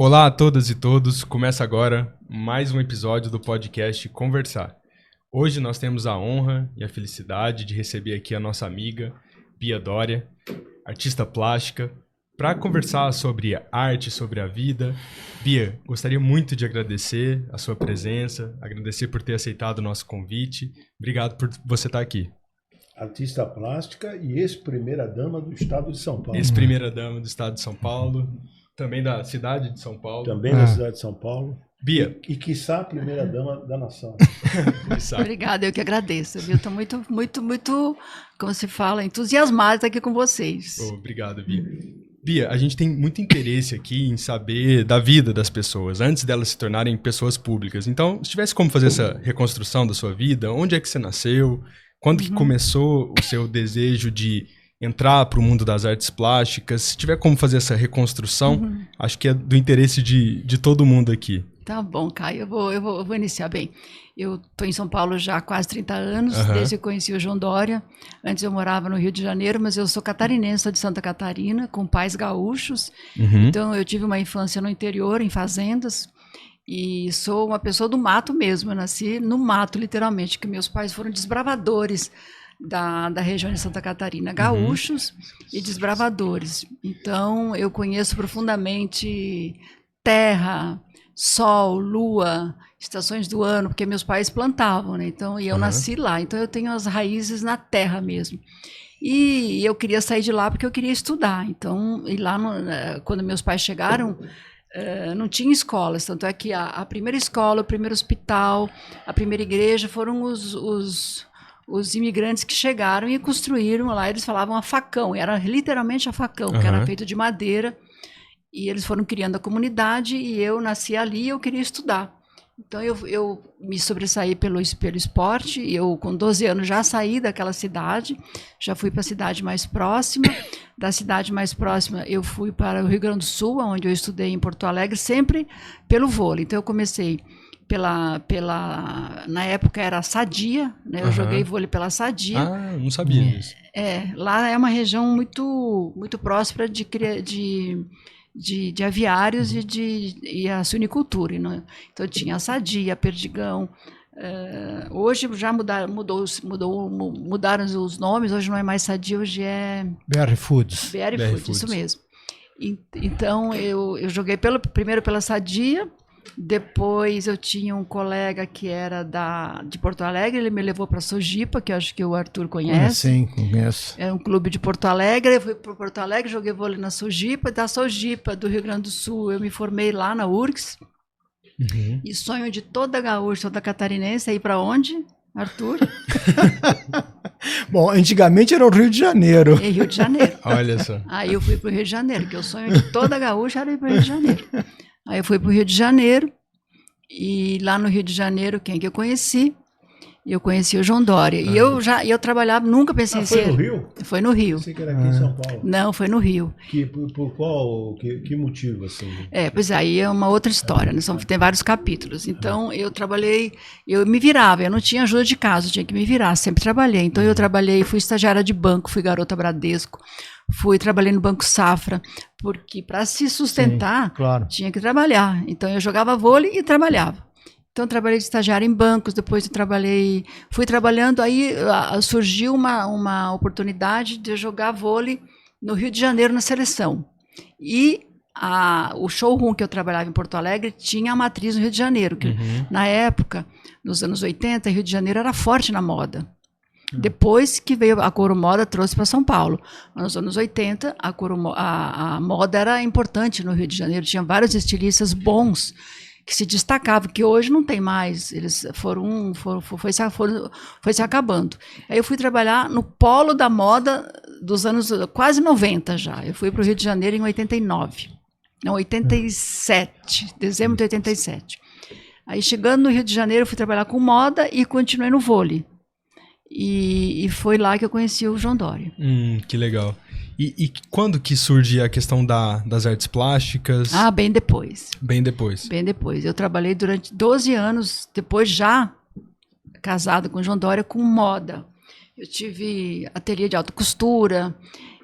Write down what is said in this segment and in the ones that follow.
Olá a todas e todos, começa agora mais um episódio do podcast Conversar. Hoje nós temos a honra e a felicidade de receber aqui a nossa amiga Bia Doria, artista plástica, para conversar sobre arte, sobre a vida. Bia, gostaria muito de agradecer a sua presença, agradecer por ter aceitado o nosso convite. Obrigado por você estar aqui. Artista plástica e ex-primeira-dama do estado de São Paulo. Ex-primeira-dama do estado de São Paulo, também da cidade de São Paulo. Também da cidade de São Paulo. Bia. E quiçá, primeira-dama da nação. Obrigada, eu que agradeço. Eu estou muito, como se fala, entusiasmada de estar aqui com vocês. Obrigado, Bia. Bia, a gente tem muito interesse aqui em saber da vida das pessoas, antes delas se tornarem pessoas públicas. Então, se tivesse como fazer essa reconstrução da sua vida, onde é que você nasceu? Quando que começou o seu desejo de entrar para o mundo das artes plásticas? Se tiver como fazer essa reconstrução, acho que é do interesse de todo mundo aqui. Tá bom, Caio, eu vou iniciar bem. Eu estou em São Paulo já há quase 30 anos, desde que conheci o João Doria. Antes eu morava no Rio de Janeiro, mas eu sou catarinense, sou de Santa Catarina, com pais gaúchos. Então eu tive uma infância no interior, em fazendas. E sou uma pessoa do mato mesmo, eu nasci no mato, literalmente, que meus pais foram desbravadores da região de Santa Catarina, gaúchos e desbravadores. Então, eu conheço profundamente terra, sol, lua, estações do ano, porque meus pais plantavam, né? Então, e eu nasci lá, então eu tenho as raízes na terra mesmo. E eu queria sair de lá porque eu queria estudar. Então, e lá, quando meus pais chegaram, não tinha escolas, tanto é que a primeira escola, o primeiro hospital, a primeira igreja foram os imigrantes que chegaram e construíram lá. Eles falavam a facão, era literalmente a facão, que era feito de madeira, e eles foram criando a comunidade, e eu nasci ali e eu queria estudar. Então eu me sobressaí pelo esporte, e eu com 12 anos já saí daquela cidade, já fui para a cidade mais próxima. Da cidade mais próxima eu fui para o Rio Grande do Sul, onde eu estudei em Porto Alegre, sempre pelo vôlei. Então eu comecei na época era a Sadia, né? Eu joguei vôlei pela Sadia. Ah, não sabia disso. Lá é uma região muito próspera de aviários e a suinicultura, né? Então tinha a Sadia, Perdigão. Hoje já mudaram os nomes, hoje não é mais Sadia, hoje é BR Foods. BR Foods, isso mesmo. Então eu joguei primeiro pela Sadia, depois eu tinha um colega que era de Porto Alegre, ele me levou para Sojipa, que eu acho que o Arthur conhece. Sim, conheço. É um clube de Porto Alegre, eu fui para Porto Alegre, joguei vôlei na Sojipa, da Sojipa, do Rio Grande do Sul, eu me formei lá na URGS. E sonho de toda gaúcha, toda catarinense é ir para onde, Arthur? Bom, antigamente era o Rio de Janeiro. É Rio de Janeiro. Olha só. Aí eu fui para o Rio de Janeiro, que o sonho de toda gaúcha era ir para o Rio de Janeiro. Aí eu fui para o Rio de Janeiro, e lá no Rio de Janeiro, quem que eu conheci? Eu conheci o João Doria. E eu trabalhava, nunca pensei em ser... Foi no Rio? Foi no Rio. Pensei que era aqui em São Paulo. Não, foi no Rio. Por qual, que motivo, assim? Pois aí é uma outra história, né? Tem vários capítulos. Então, eu trabalhei, eu me virava, eu não tinha ajuda de casa, eu tinha que me virar, sempre trabalhei. Então, eu trabalhei, fui estagiária de banco, fui garota Bradesco, trabalhei no Banco Safra, porque para se sustentar, tinha que trabalhar. Então, eu jogava vôlei e trabalhava. Então, eu trabalhei de estagiária em bancos, depois eu fui trabalhando, aí surgiu uma oportunidade de jogar vôlei no Rio de Janeiro, na seleção. E o showroom que eu trabalhava em Porto Alegre tinha a matriz no Rio de Janeiro, que na época, nos anos 80, Rio de Janeiro era forte na moda. Depois que veio a Coro Moda, trouxe para São Paulo. Nos anos 80, a moda era importante no Rio de Janeiro, tinha vários estilistas bons, que se destacavam, que hoje não tem mais, eles foi se acabando. Aí eu fui trabalhar no polo da moda dos anos quase 90 já. Eu fui para o Rio de Janeiro em 89, não, 87, dezembro de 87. Aí chegando no Rio de Janeiro, eu fui trabalhar com moda e continuei no vôlei. E foi lá que eu conheci o João Doria. Que legal. E quando que surge a questão das artes plásticas? Bem depois. Bem depois. Bem depois. Eu trabalhei durante 12 anos, depois já casada com o João Doria, com moda. Eu tive ateliê de alta costura,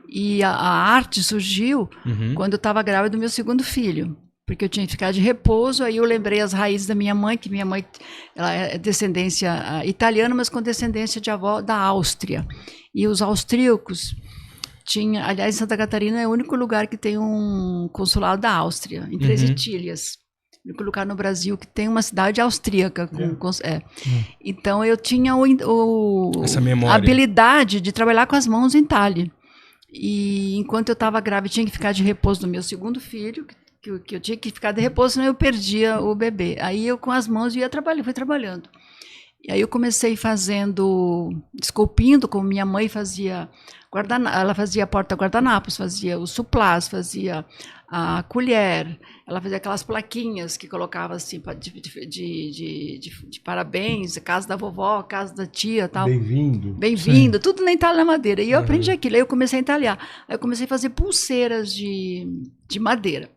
e a arte surgiu quando eu estava grávida do meu segundo filho. porque eu tinha que ficar de repouso. Aí eu lembrei as raízes da minha mãe, que minha mãe ela é descendência italiana, mas com descendência de avó da Áustria. E os austríacos tinha, aliás, Santa Catarina é o único lugar que tem um consulado da Áustria, em Três Itílias. O único lugar no Brasil que tem uma cidade austríaca. Então eu tinha essa memória, a habilidade de trabalhar com as mãos em talhe. E enquanto eu estava grávida, tinha que ficar de repouso do meu segundo filho, que eu tinha que ficar de repouso, senão eu perdia o bebê. Aí eu com as mãos fui trabalhando. E aí eu comecei esculpindo, como minha mãe fazia ela fazia porta-guardanapos, fazia os suplás, fazia a colher, ela fazia aquelas plaquinhas que colocava assim de parabéns, casa da vovó, casa da tia, tal. Bem-vindo, tudo na entalha na madeira. E eu aprendi aquilo, aí eu comecei a entalhar. Aí eu comecei a fazer pulseiras de madeira.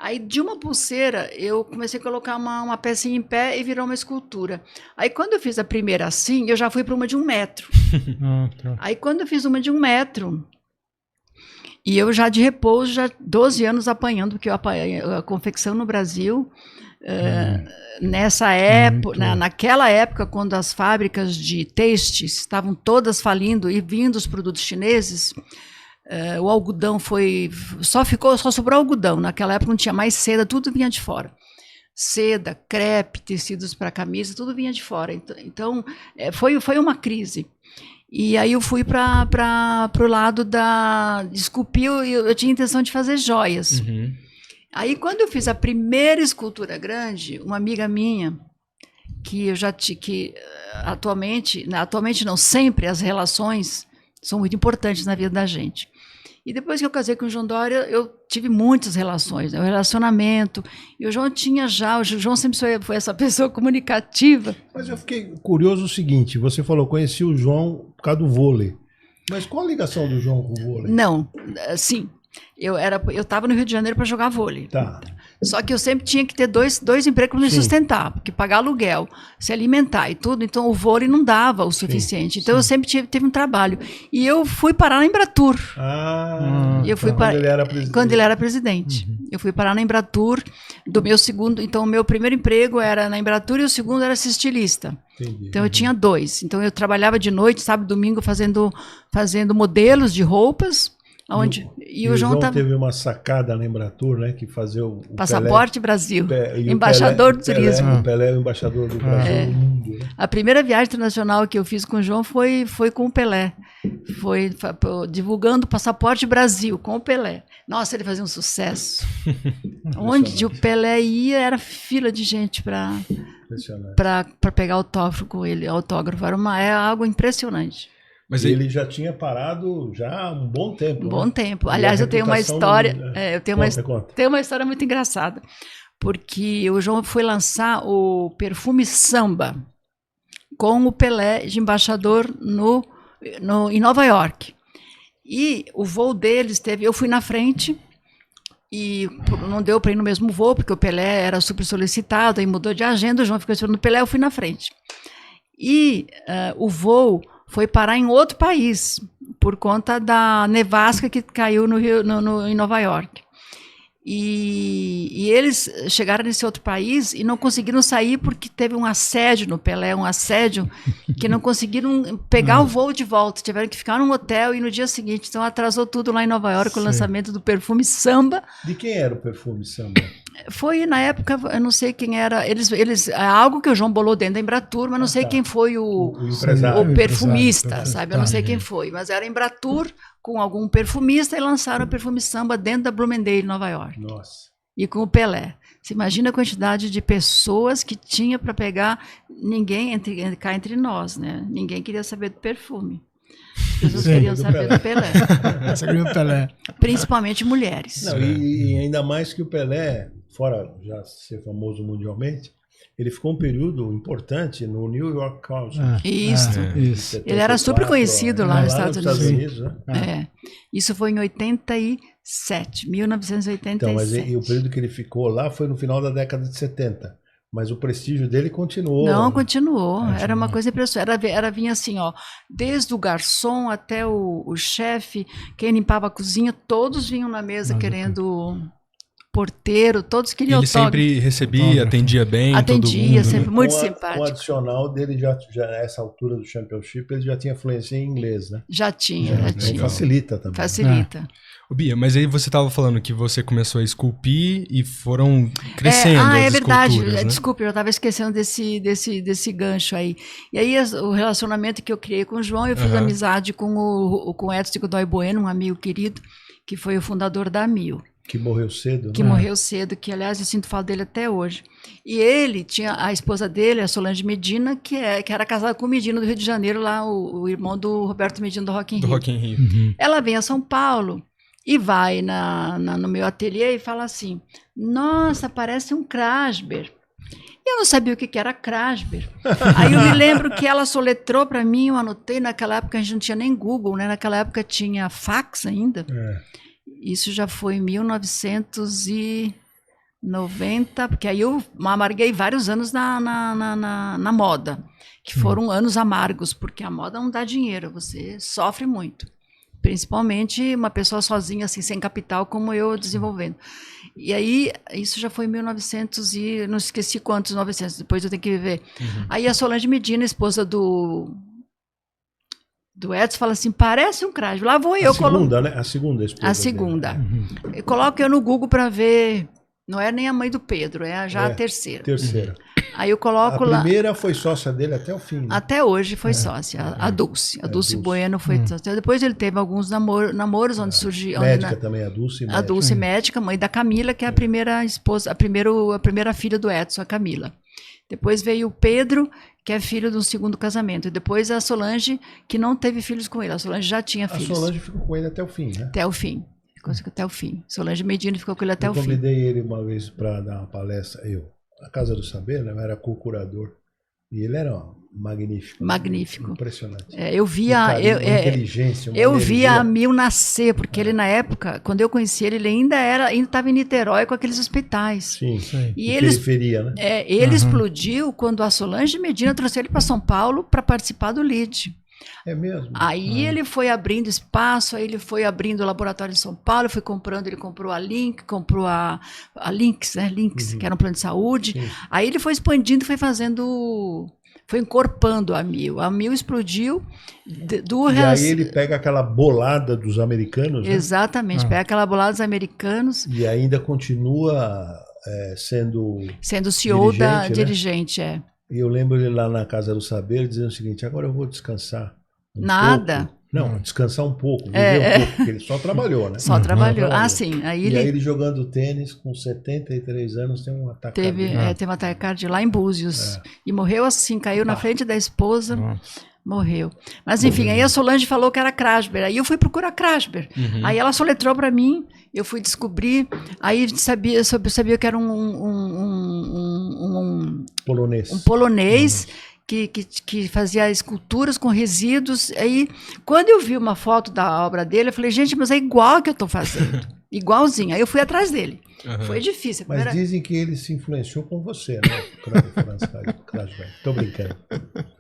Aí, de uma pulseira, eu comecei a colocar uma pecinha em pé e virou uma escultura. Aí, quando eu fiz a primeira assim, eu já fui para uma de 1 metro. Aí, quando eu fiz uma de 1 metro, e eu já de repouso, já 12 anos apanhando, porque eu apanhei a confecção no Brasil. Nessa época, naquela época, quando as fábricas de têxteis estavam todas falindo e vindo os produtos chineses, o algodão só sobrou algodão. Naquela época não tinha mais seda, tudo vinha de fora. Seda, crepe, tecidos para camisa, tudo vinha de fora. Então foi uma crise. E aí eu fui para o lado de esculpir, eu tinha a intenção de fazer joias. Aí quando eu fiz a primeira escultura grande, uma amiga minha, que atualmente não, sempre as relações são muito importantes na vida da gente. E depois que eu casei com o João Dória, eu tive muitas relações, o relacionamento. E o João o João sempre foi essa pessoa comunicativa. Mas eu fiquei curioso o seguinte, você falou, conheci o João por causa do vôlei. Mas qual a ligação do João com o vôlei? Não, sim. Eu estava no Rio de Janeiro para jogar vôlei. Tá. Só que eu sempre tinha que ter dois empregos para me sustentar, porque pagar aluguel, se alimentar e tudo, então o vôlei não dava o suficiente. Então eu sempre teve um trabalho. E eu fui parar na Embratur. Quando ele era presidente. Eu fui parar na Embratur, então o meu primeiro emprego era na Embratur e o segundo era ser estilista. Entendi. Então eu tinha 2. Então eu trabalhava de noite, sábado e domingo, fazendo modelos de roupas. E o João teve uma sacada na Embratur, né? Que fazia o Passaporte Pelé, Brasil, embaixador do turismo. O Pelé é o embaixador do Brasil no mundo. Né? A primeira viagem internacional que eu fiz com o João foi com o Pelé. Foi divulgando o Passaporte Brasil com o Pelé. Nossa, ele fazia um sucesso. Onde o Pelé ia, era fila de gente para pegar autógrafo com ele. Autógrafo é algo impressionante. Mas ele já tinha parado há um bom tempo. Um bom tempo. Aliás, eu tenho uma história. Tenho uma história muito engraçada. Porque o João foi lançar o perfume Samba com o Pelé de embaixador em Nova York. E o voo deles eu fui na frente e não deu para ir no mesmo voo, porque o Pelé era super solicitado, aí mudou de agenda, o João ficou esperando o Pelé, eu fui na frente. E o voo foi parar em outro país, por conta da nevasca que caiu em Nova York. E eles chegaram nesse outro país e não conseguiram sair porque teve um assédio no Pelé, que não conseguiram pegar o voo de volta, tiveram que ficar num hotel e no dia seguinte, então atrasou tudo lá em Nova York, o lançamento do perfume Samba. De quem era o perfume Samba? Foi, na época, eu não sei quem era, algo que o João bolou dentro da Embratur, mas não sei quem foi o perfumista, sabe? Eu não sei quem foi, mas era Embratur com algum perfumista e lançaram o perfume Samba dentro da Bloomingdale, Nova York. Nossa. E com o Pelé. Você imagina a quantidade de pessoas que tinha para pegar, ninguém cá entre nós, né? Ninguém queria saber do perfume. As pessoas queriam saber do Pelé. Principalmente mulheres. Não, e ainda mais que o Pelé, fora já ser famoso mundialmente, ele ficou um período importante no New York Cosmos. Isso. Ele era super conhecido lá nos Estados Unidos. Né? Isso foi em 1987. Então, mas o período que ele ficou lá foi no final da década de 70. Mas o prestígio dele continuou. Não, continuou. Era uma coisa impressionante. Vinha assim, ó, desde o garçom até o chefe, quem limpava a cozinha, todos vinham na mesa querendo porteiro, todos queriam Ele sempre recebia, atendia bem, atendia, todo mundo, sempre né? muito Com simpático. o adicional dele, já nessa altura do Championship, ele já tinha fluência em inglês, né? Já tinha. Então facilita também. Facilita. Ô, Bia, mas aí você estava falando que você começou a esculpir e foram crescendo as é verdade. esculturas, né? Desculpe, eu estava esquecendo desse gancho aí. E aí o relacionamento que eu criei com o João, eu fiz amizade com o Edson Godoy Bueno, um amigo querido, que foi o fundador da AMIL. Que morreu cedo, Que né? morreu cedo, que aliás eu sinto falta dele até hoje. E ele tinha a esposa dele, a Solange Medina, que era casada com o Medina do Rio de Janeiro, lá o irmão do Roberto Medina do Rock in Rio. Rock in Rio. Ela vem a São Paulo e vai no meu ateliê e fala assim: nossa, parece um Krasber. Eu não sabia o que era Krasber. Aí eu me lembro que ela soletrou para mim, eu anotei, naquela época a gente não tinha nem Google, né? Naquela época tinha fax ainda. Isso já foi em 1990, porque aí eu amarguei vários anos na moda, que foram anos amargos, porque a moda não dá dinheiro, você sofre muito. Principalmente uma pessoa sozinha, assim, sem capital, como eu desenvolvendo. E aí, isso já foi em 1900 e... não esqueci quantos 900, depois eu tenho que ver. Aí a Solange Medina, esposa do Edson, fala assim, parece um Krasber. Lá vou eu. A segunda, né? A segunda esposa. A segunda. Eu coloco eu no Google para ver... Não é nem a mãe do Pedro, já a terceira. Terceira. Aí eu coloco lá... A primeira foi sócia dele até o fim. Né? Até hoje foi sócia, a Dulce. A Dulce Bueno foi sócia. Depois ele teve alguns namoros onde surgiu... Médica também, a Dulce médica. A Dulce médica, mãe da Camila, que é a primeira esposa, a primeira filha do Edson, a Camila. Depois veio o Pedro, que é filho de um segundo casamento. E depois a Solange, que não teve filhos com ele. A Solange já tinha filhos. A Solange ficou com ele até o fim, né? Até o fim. Até o fim. Solange Medina ficou com ele até o fim. Eu convidei ele uma vez para dar uma palestra, na Casa do Saber, né? Eu era co-curador. E ele era magnífico. Magnífico. Impressionante. Eu via... Uma inteligência, uma eu energia. via a Mil nascer, porque ele na época, quando eu conheci ele, ele ainda estava em Niterói com aqueles hospitais. Sim, e ele, periferia, né? Ele explodiu quando a Solange Medina trouxe ele para São Paulo para participar do LID. É mesmo? Aí ele foi abrindo espaço, aí ele foi abrindo o laboratório em São Paulo, foi comprando, ele comprou a Link, comprou a Lynx, né? Lynx, que era um plano de saúde. Sim. Aí ele foi expandindo, foi encorpando a Mil. A Mil explodiu. E aí ele pega aquela bolada dos americanos, né? Exatamente, pega aquela bolada dos americanos. E ainda continua sendo CEO dirigente, né? E eu lembro ele lá na Casa do Saber dizendo o seguinte: agora eu vou descansar. Nada. Pouco. Não, descansar um pouco, viver um pouco, porque ele só trabalhou, né? Só trabalhou. Ah, sim. Aí ele jogando tênis com 73 anos tem um ataque cardíaco. Teve um ataque cardíaco lá em Búzios. E morreu assim, caiu na frente da esposa. Morreu. Mas enfim, aí a Solange falou que era Krasber. Aí eu fui procurar Krasber. Aí ela soletrou para mim, eu fui descobrir. Aí sabia que era um polonês. Um polonês que fazia esculturas com resíduos. Aí, quando eu vi uma foto da obra dele, eu falei, gente, mas é igual que eu estou fazendo. Igualzinho. Aí eu fui atrás dele. Foi difícil. Mas dizem que ele se influenciou com você, né? Krasber. Tô brincando.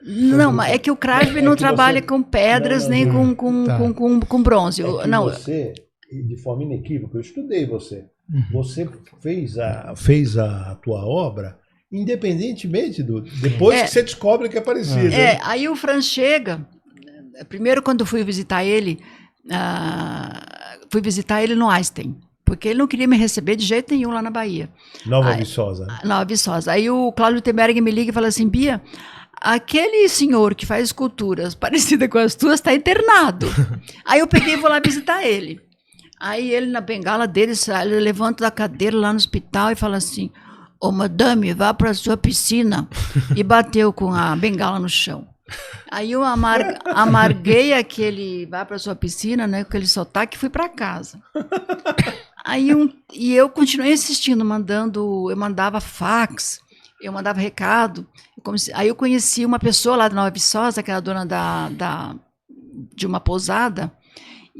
Não, mas é que o Krasber não trabalha com pedras nem com bronze. Você, de forma inequívoca, eu estudei você. Você fez a tua obra independentemente depois que você descobre que é parecido. Né? Aí o Franz chega, primeiro quando eu fui visitar ele no Einstein, porque ele não queria me receber de jeito nenhum lá na Bahia. Nova Viçosa. Nova Viçosa. Aí o Cláudio Temerg me liga e fala assim, Bia, aquele senhor que faz esculturas parecidas com as tuas está internado. Aí eu peguei e vou lá visitar ele. Aí ele, na bengala dele, ele levanta da cadeira lá no hospital e fala assim, ô madame, vá para a sua piscina. E bateu com a bengala no chão. Aí eu amarguei aquele, vá para a sua piscina, né, com aquele sotaque, e fui para casa. Aí e eu continuei insistindo, eu mandava fax, eu mandava recado. Aí eu conheci uma pessoa lá da Nova Viçosa, que era dona de uma pousada,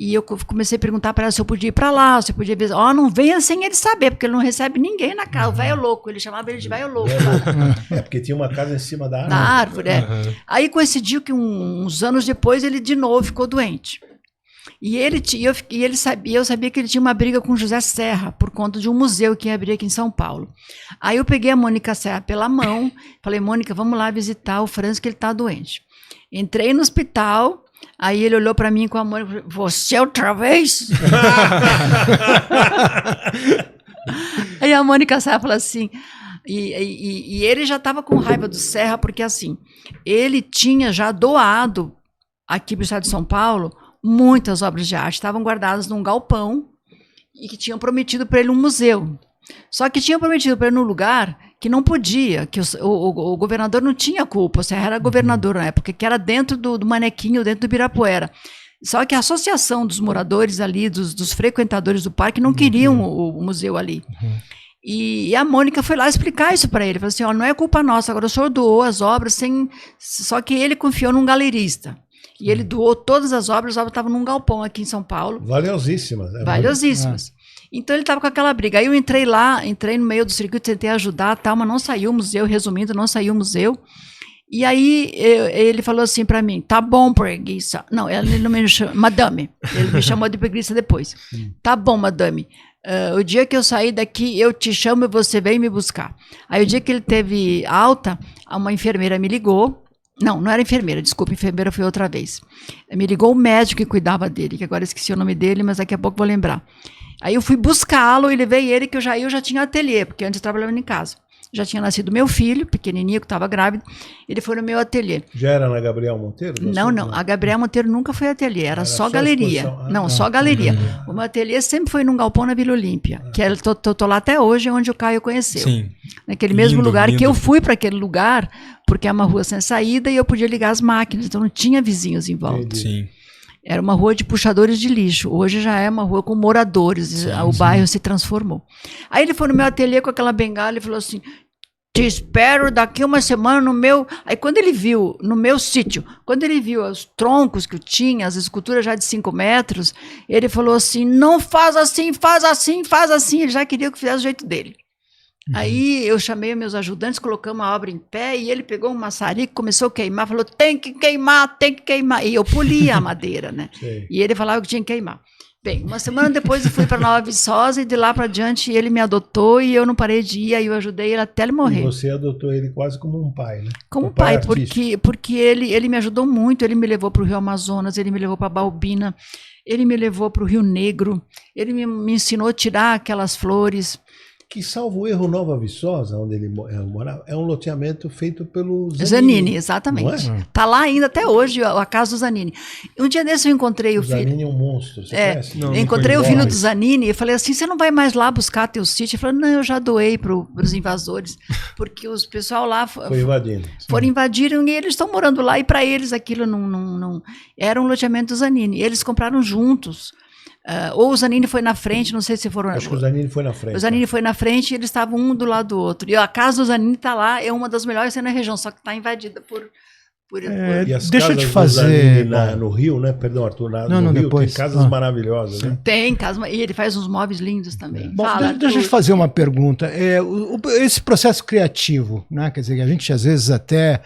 e eu comecei a perguntar para ela se eu podia ir para lá, se eu podia ver. Não venha sem ele saber, porque ele não recebe ninguém na casa. O velho louco, ele chamava ele de velho louco. Porque tinha uma casa em cima da árvore. Da árvore, Aí coincidiu que uns anos depois ele de novo ficou doente. E eu sabia que ele tinha uma briga com José Serra, por conta de um museu que ia abrir aqui em São Paulo. Aí eu peguei a Mônica Serra pela mão, falei, Mônica, vamos lá visitar o Franz, que ele está doente. Entrei no hospital, aí ele olhou para mim com a Mônica e falou, você outra vez? Aí a Mônica Serra falou assim, e ele já estava com raiva do Serra, porque assim, ele tinha já doado aqui para o estado de São Paulo muitas obras de arte, estavam guardadas num galpão e que tinham prometido para ele um museu. Só que tinham prometido para ele num lugar que não podia, que o governador não tinha culpa, o Serra era governador na época, que era dentro do Manequinho, dentro do Ibirapuera. Só que a associação dos moradores ali, dos frequentadores do parque, não queriam o museu ali. E a Mônica foi lá explicar isso para ele. Falou assim, não é culpa nossa, agora o senhor doou as obras, só que ele confiou num galerista. E ele doou todas as obras estavam num galpão aqui em São Paulo. Valiosíssimas. Valiosíssimas. Então ele estava com aquela briga. Aí eu entrei no meio do circuito, tentei ajudar, tal, mas não saiu o museu, resumindo, não saiu o museu. E aí ele falou assim para mim, tá bom, preguiça. Não, ele não me chamou, madame. Ele me chamou de preguiça depois. Tá bom, madame. O dia que eu sair daqui, eu te chamo e você vem me buscar. Aí o dia que ele teve alta, uma enfermeira me ligou. Não era enfermeira, desculpa, enfermeira foi outra vez. Me ligou o médico que cuidava dele, que agora esqueci o nome dele, mas daqui a pouco vou lembrar. Aí eu fui buscá-lo e levei ele, que eu já tinha ateliê, porque antes eu trabalhava em casa. Já tinha nascido meu filho, pequenininho, que estava grávido, ele foi no meu ateliê. Já era na Gabriel Monteiro? Não, a Gabriel Monteiro nunca foi ateliê, era só galeria. Só galeria. O meu ateliê sempre foi num galpão na Vila Olímpia, que tô lá até hoje, onde o Caio conheceu. Sim. Naquele mesmo lugar que eu fui para aquele lugar, porque é uma rua sem saída e eu podia ligar as máquinas, então não tinha vizinhos em volta. Sim. Era uma rua de puxadores de lixo. Hoje já é uma rua com moradores. O bairro se transformou. Aí ele foi no meu ateliê com aquela bengala e falou assim, te espero daqui uma semana no meu... Aí quando ele viu, no meu sítio, quando ele viu os troncos que eu tinha, as esculturas já de 5 metros, ele falou assim, não faz assim, faz assim, faz assim. Ele já queria que fizesse do jeito dele. Aí eu chamei meus ajudantes, colocamos a obra em pé e ele pegou um maçarico, começou a queimar, falou, tem que queimar. E eu polia a madeira, né? E ele falava que tinha que queimar. Bem, uma semana depois eu fui para Nova Viçosa e de lá para diante ele me adotou e eu não parei de ir, aí eu ajudei ele até ele morrer. E você adotou ele quase como um pai, né? Como um pai, porque ele me ajudou muito, ele me levou para o Rio Amazonas, ele me levou para Balbina, ele me levou para o Rio Negro, ele me ensinou a tirar aquelas flores. Que, salvo erro, Nova Viçosa, onde ele morava, é um loteamento feito pelo Zanini, exatamente. Está lá ainda até hoje, a casa do Zanini. Um dia desse eu encontrei o filho. O Zanini é um monstro, você conhece? Eu encontrei o filho do Zanini e falei assim, você não vai mais lá buscar teu sítio? Ele falou, não, eu já doei para os invasores, porque os pessoal lá foram invadiram e eles estão morando lá e para eles aquilo não era um loteamento do Zanini. Eles compraram juntos. Ou o Zanini foi na frente, não sei se foram... Acho que o Zanini foi na frente. O Zanini foi na frente e eles estavam um do lado do outro. E a casa do Zanini está lá, é uma das melhores na região, só que está invadida por E as deixa eu te fazer... no Rio, né? Perdão, Arthur, no Rio depois. Tem casas maravilhosas, né? Tem casas, e ele faz uns móveis lindos também. Bom, deixa eu te fazer uma pergunta. Esse processo criativo, né? Quer dizer, que a gente às vezes até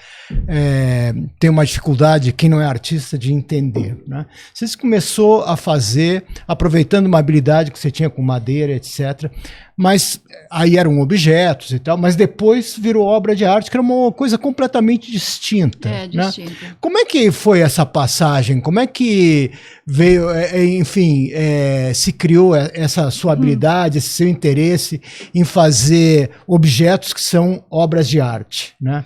tem uma dificuldade, quem não é artista, de entender, né? Você começou a fazer, aproveitando uma habilidade que você tinha com madeira, etc., mas aí eram objetos e tal, mas depois virou obra de arte, que era uma coisa completamente distinta. Distinta. Né? Como é que foi essa passagem? Como é que veio, enfim, se criou essa sua habilidade, esse seu interesse em fazer objetos que são obras de arte, né?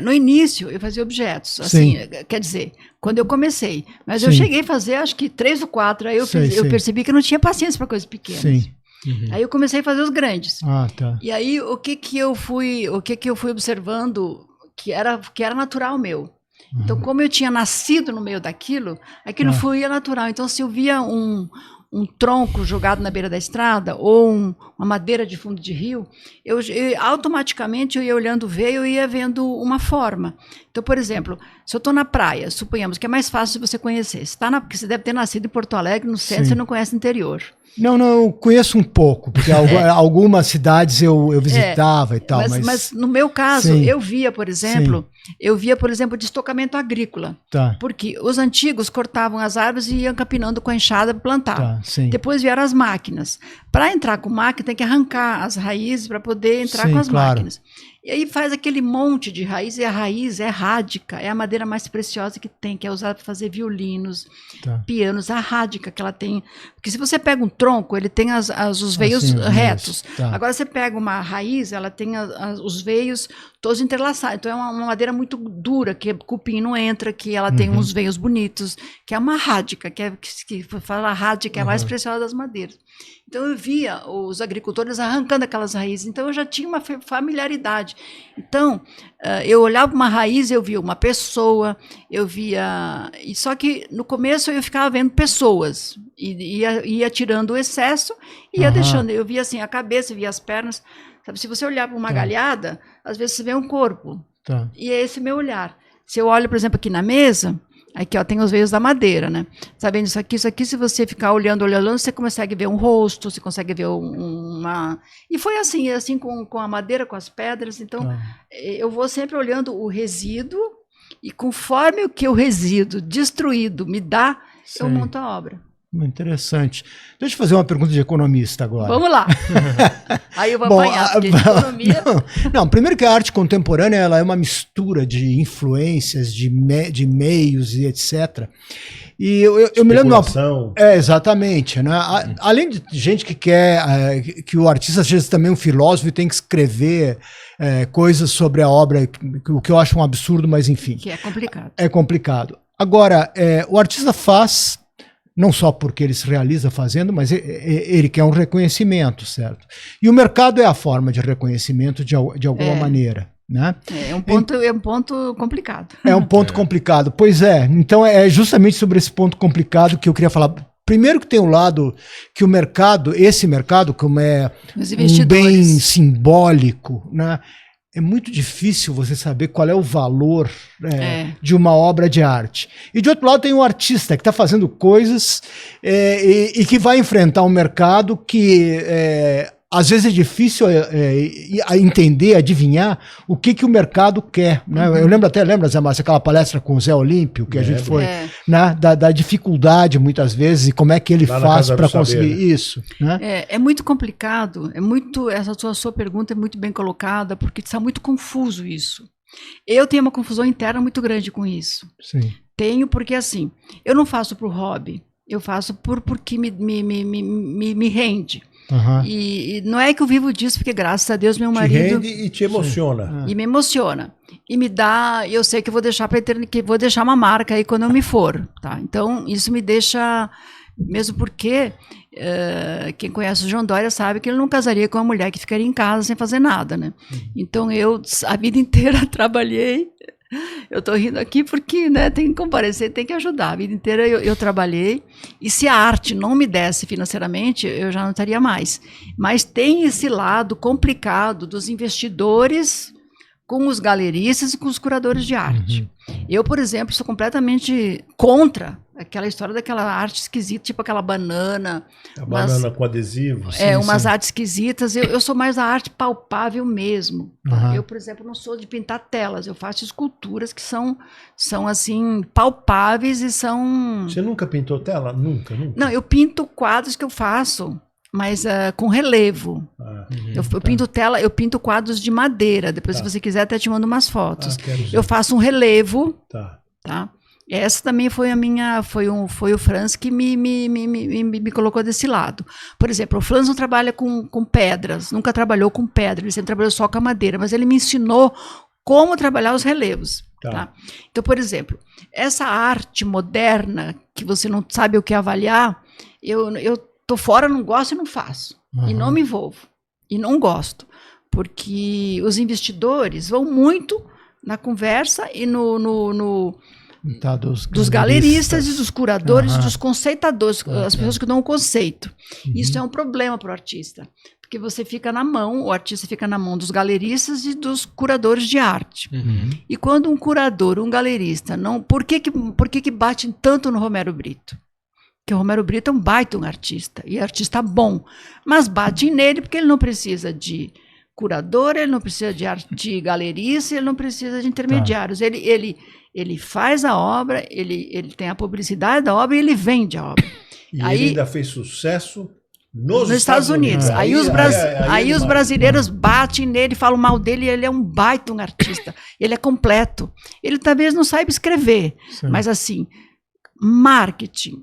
No início eu fazia objetos, assim, quer dizer, quando eu comecei, mas eu cheguei a fazer acho que 3 ou 4, aí eu percebi que eu não tinha paciência para coisas pequenas. Sim. Aí eu comecei a fazer os grandes. Tá. E aí o que eu fui observando que era natural meu. Então, como eu tinha nascido no meio daquilo, aquilo foi natural. Então, se eu via um tronco jogado na beira da estrada ou uma madeira de fundo de rio, eu automaticamente eu ia olhando o veio e ia vendo uma forma. Então, por exemplo, se eu estou na praia, suponhamos que é mais fácil você conhecer. Porque você deve ter nascido em Porto Alegre, no centro, você não conhece o interior. Não, eu conheço um pouco, porque algumas cidades eu visitava e tal. Mas no meu caso, eu via, por exemplo, eu via, por exemplo, destocamento agrícola. Tá. Porque os antigos cortavam as árvores e iam capinando com a enxada para plantar. Tá, sim. Depois vieram as máquinas. Para entrar com máquina, tem que arrancar as raízes para poder entrar Sim, com as claro. máquinas. E aí faz aquele monte de raiz, e a raiz é rádica, é a madeira mais preciosa que tem, que é usada para fazer violinos, Tá. pianos, a rádica que ela tem. Porque se você pega um tronco, ele tem os veios Assim, os retos. veios, tá. Agora você pega uma raiz, ela tem os veios todos entrelaçados. Então é uma madeira muito dura, que cupim não entra, que ela tem uns veios bonitos, que é uma rádica, que fala rádica, que é a mais preciosa das madeiras. Então eu via os agricultores arrancando aquelas raízes, então eu já tinha uma familiaridade. Então eu olhava uma raiz, eu via uma pessoa, eu via... Só que no começo eu ficava vendo pessoas, e ia tirando o excesso, e ia deixando, eu via assim a cabeça, via as pernas. Sabe, se você olhar para uma galhada, às vezes você vê um corpo, e é esse meu olhar. Se eu olho, por exemplo, aqui na mesa... Aqui, ó, tem os veios da madeira, né? Tá vendo isso aqui, se você ficar olhando, você consegue ver um rosto, você consegue ver uma... E foi assim com a madeira, com as pedras. Então, eu vou sempre olhando o resíduo, e conforme o que o resíduo destruído me dá, eu monto a obra. Interessante. Deixa eu fazer uma pergunta de economista agora. Vamos lá. Aí eu vou apanhar, porque de economia... Não, primeiro que a arte contemporânea ela é uma mistura de influências, de meios e etc. E eu me lembro... exatamente. Né? Além de gente que quer que o artista seja também um filósofo e tem que escrever coisas sobre a obra, o que eu acho um absurdo, mas enfim. Que é complicado. É complicado. Agora, o artista faz... Não só porque ele se realiza fazendo, mas ele quer um reconhecimento, certo? E o mercado é a forma de reconhecimento de alguma maneira, né? É um ponto complicado. É um ponto complicado. Pois é. Então é justamente sobre esse ponto complicado que eu queria falar. Primeiro que tem o lado que o mercado, esse mercado, como é um bem simbólico, né? É muito difícil você saber qual é o valor de uma obra de arte. E de outro lado tem um artista que está fazendo coisas e que vai enfrentar um mercado que às vezes é difícil entender, adivinhar o que o mercado quer. Né? Eu lembra, Zé Márcio, aquela palestra com o Zé Olímpio, que a gente foi, né? da dificuldade muitas vezes e como é que ele faz para conseguir isso. Né? É muito complicado, essa sua pergunta é muito bem colocada, porque está muito confuso isso. Eu tenho uma confusão interna muito grande com isso. Sim. Tenho porque, assim, eu não faço por hobby, eu faço porque me rende. Uhum. E não é que eu vivo disso, porque graças a Deus meu marido... Te rende e te emociona. E me emociona. E me dá... Eu sei que eu vou deixar para eternidade, que vou deixar uma marca aí quando eu me for, tá? Então, isso me deixa... Mesmo porque quem conhece o João Dória sabe que ele não casaria com uma mulher que ficaria em casa sem fazer nada, né? Então, eu a vida inteira trabalhei... Eu estou rindo aqui porque, né, tem que comparecer, tem que ajudar. A vida inteira eu trabalhei, e se a arte não me desse financeiramente, eu já não estaria mais. Mas tem esse lado complicado dos investidores com os galeristas e com os curadores de arte. Eu, por exemplo, sou completamente contra aquela história daquela arte esquisita, tipo aquela banana. Banana com adesivo. Umas artes esquisitas. Eu sou mais da arte palpável mesmo. Eu, por exemplo, não sou de pintar telas. Eu faço esculturas que são assim, palpáveis e são... Você nunca pintou tela? Nunca? Não, eu pinto quadros que eu faço, mas com relevo. Eu pinto tela, eu pinto quadros de madeira. Depois, se você quiser, até te mando umas fotos. Eu faço um relevo. Tá? Essa também foi foi o Franz que me colocou desse lado. Por exemplo, o Franz não trabalha com pedras, nunca trabalhou com pedra, ele sempre trabalhou só com a madeira, mas ele me ensinou como trabalhar os relevos. Tá? Então, por exemplo, essa arte moderna, que você não sabe o que avaliar, eu tô fora, não gosto e não faço. E não me envolvo. E não gosto. Porque os investidores vão muito na conversa e dos galeristas e dos curadores, dos conceitadores, as pessoas que dão o conceito. Isso é um problema para o artista. Porque você fica na mão, o artista fica na mão dos galeristas e dos curadores de arte. E quando um curador, um galerista, por que bate tanto no Romero Brito? Porque o Romero Brito é um baita artista, e artista bom, mas bate nele porque ele não precisa de curador, ele não precisa de galerista, ele não precisa de intermediários. Ele faz a obra, ele tem a publicidade da obra e ele vende a obra. E ele ainda fez sucesso nos Estados Unidos. Aí os brasileiros batem nele, falam mal dele, e ele é um baita um artista. Ele é completo. Ele talvez não saiba escrever, mas assim, marketing,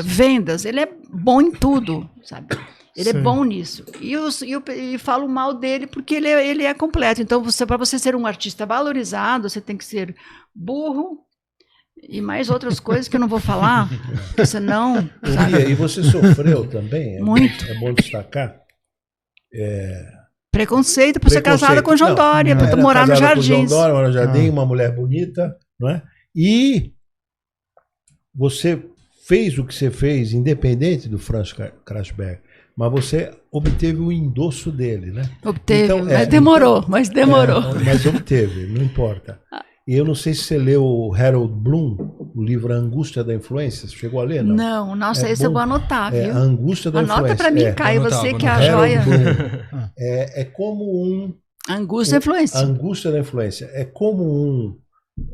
vendas, ele é bom em tudo, sabe? Ele é bom nisso. E falo mal dele porque ele é completo. Então, para você ser um artista valorizado, você tem que ser burro e mais outras coisas que eu não vou falar, senão... E você sofreu também? Muito. É bom destacar. Preconceito por ser casada com João Dória, por morar no Jardins. Morar no Jardim, uma mulher bonita, não é? E você fez o que você fez, independente do Franz Krasberg, mas você obteve o endosso dele, né? Obteve, então, mas demorou. Mas obteve, não importa. E eu não sei se você leu o Harold Bloom, o livro A Angústia da Influência. Você chegou a ler, não? Não, nossa, esse eu vou anotar, viu? A Angústia da Influência. Anota para mim, Caio, você que é a joia. É como um... Angústia da Influência. A Angústia da Influência. É como um,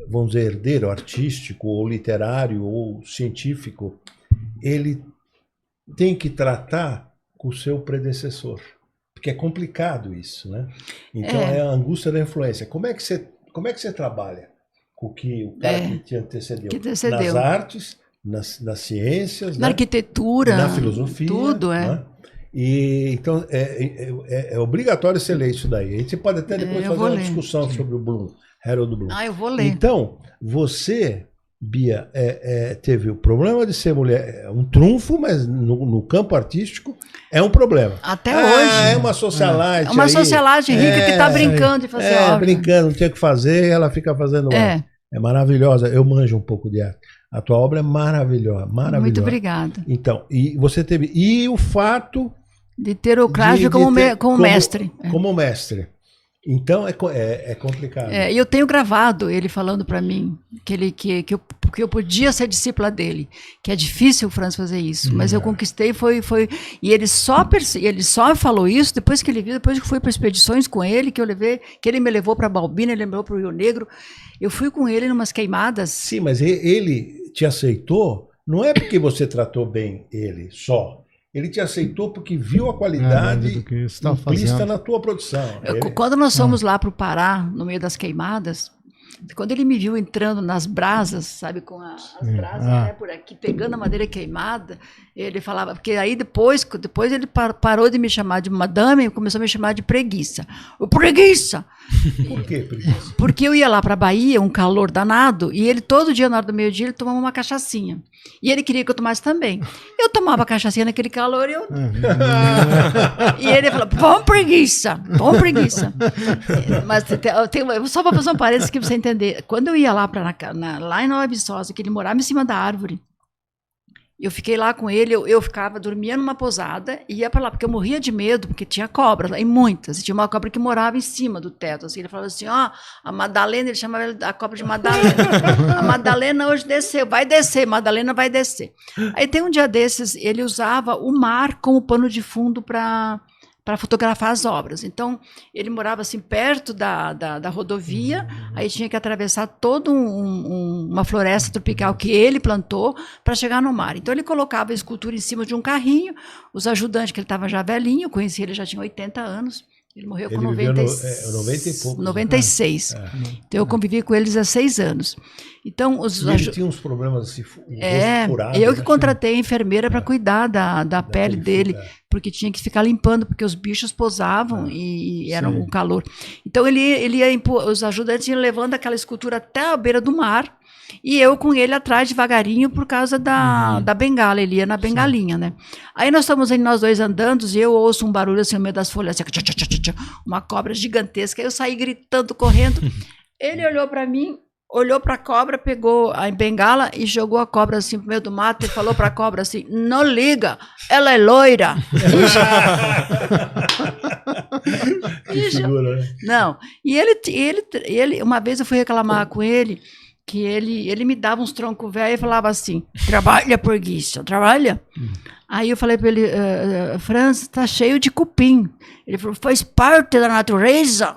vamos dizer, herdeiro artístico, ou literário, ou científico. Ele tem que tratar com o seu predecessor. Porque é complicado isso, né? Então, é a angústia da influência. Como é que você trabalha com o cara que te antecedeu? Nas artes, nas ciências, na arquitetura, na filosofia. Tudo, né? E, então, é obrigatório você ler isso daí. A gente pode até depois fazer uma discussão sobre o Bloom, Harold Bloom. Eu vou ler. Então, você... Bia, teve o problema de ser mulher, um trunfo, mas no campo artístico é um problema. Até hoje. É uma socialite. É uma socialite rica que está brincando de fazer obra. Brincando, não tinha o que fazer, ela fica fazendo arte. É maravilhosa, eu manjo um pouco de arte. A tua obra é maravilhosa, maravilhosa. Muito obrigada. Então, e você teve... E o fato... De ter o Krasberg como mestre. Como mestre. Então é complicado. E eu tenho gravado ele falando para mim que eu podia ser discípula dele, que é difícil o Franz fazer isso, mas eu conquistei, e ele só falou isso depois que ele viu, depois que fui para expedições com ele, que ele me levou para Balbina, ele me levou para o Rio Negro, eu fui com ele numas queimadas. Sim, mas ele te aceitou, não é porque você tratou bem ele só. Ele te aceitou porque viu a qualidade implícita na tua produção. Quando nós fomos lá para o Pará, no meio das queimadas, quando ele me viu entrando nas brasas, sabe, com as brasas por aqui, pegando a madeira queimada, ele falava, porque aí depois ele parou de me chamar de madame e começou a me chamar de preguiça. Preguiça! Por que preguiça? Porque eu ia lá para a Bahia, um calor danado, e ele todo dia, na hora do meio-dia, ele tomava uma cachaçinha. E ele queria que eu tomasse também. Eu tomava cachaçinha naquele calor e eu... E ele falou, vamos preguiça. Mas só para fazer um parênteses que você entender. Quando eu ia lá, lá em Nova Viçosa, que ele morava em cima da árvore, eu fiquei lá com ele, eu dormia numa pousada e ia para lá, porque eu morria de medo, porque tinha cobras lá, e muitas. E tinha uma cobra que morava em cima do teto. Assim, ele falava assim, a Madalena, ele chamava a cobra de Madalena. A Madalena hoje desceu, vai descer, Madalena vai descer. Aí tem um dia desses, ele usava o mar como pano de fundo para fotografar as obras. Então, ele morava assim perto da rodovia, aí tinha que atravessar toda uma floresta tropical que ele plantou para chegar no mar. Então, ele colocava a escultura em cima de um carrinho, os ajudantes, que ele estava já velhinho, eu conheci ele, já tinha 80 anos, ele morreu com 90 e poucos, 96. Então, eu convivi com ele 16 anos. Então, ele tinha uns problemas assim, furados, eu que contratei a enfermeira para cuidar da pele dele, porque tinha que ficar limpando, porque os bichos posavam e era um calor. Então, os ajudantes iam levando aquela escultura até a beira do mar, e eu com ele atrás devagarinho por causa da bengala, ele ia na bengalinha, né? Aí nós estamos aí, nós dois andando, e eu ouço um barulho assim no meio das folhas, assim, uma cobra gigantesca, eu saí gritando, correndo, ele olhou para mim, olhou para a cobra, pegou a bengala e jogou a cobra assim pro meio do mato e falou para a cobra assim, não liga, ela é loira. Que figura, né? Não, e ele, uma vez eu fui reclamar com ele, que ele me dava uns troncos velhos e falava assim, trabalha, preguiça, trabalha. Aí eu falei para ele, Franz, tá cheio de cupim. Ele falou, faz parte da natureza,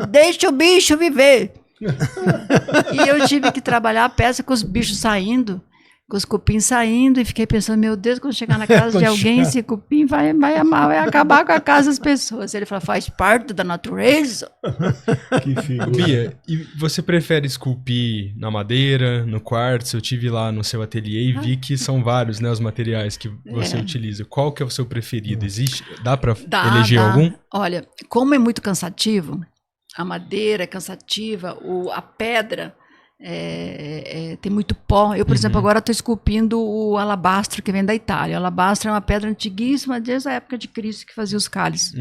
deixa o bicho viver. E eu tive que trabalhar a peça com os bichos saindo, com os cupins saindo, e fiquei pensando, meu Deus, quando chegar na casa de alguém, esse cupim vai acabar com a casa das pessoas. Ele falou, faz parte da natureza. Que figura. Bia, e você prefere esculpir na madeira, no quartzo? Eu tive lá no seu ateliê e vi que são vários, né, os materiais que você utiliza. Qual que é o seu preferido? Existe? Dá para eleger algum? Olha, como é muito cansativo, a madeira é cansativa, a pedra tem muito pó. Eu, por exemplo, agora estou esculpindo o alabastro que vem da Itália. O alabastro é uma pedra antiguíssima, desde a época de Cristo, que fazia os cálices.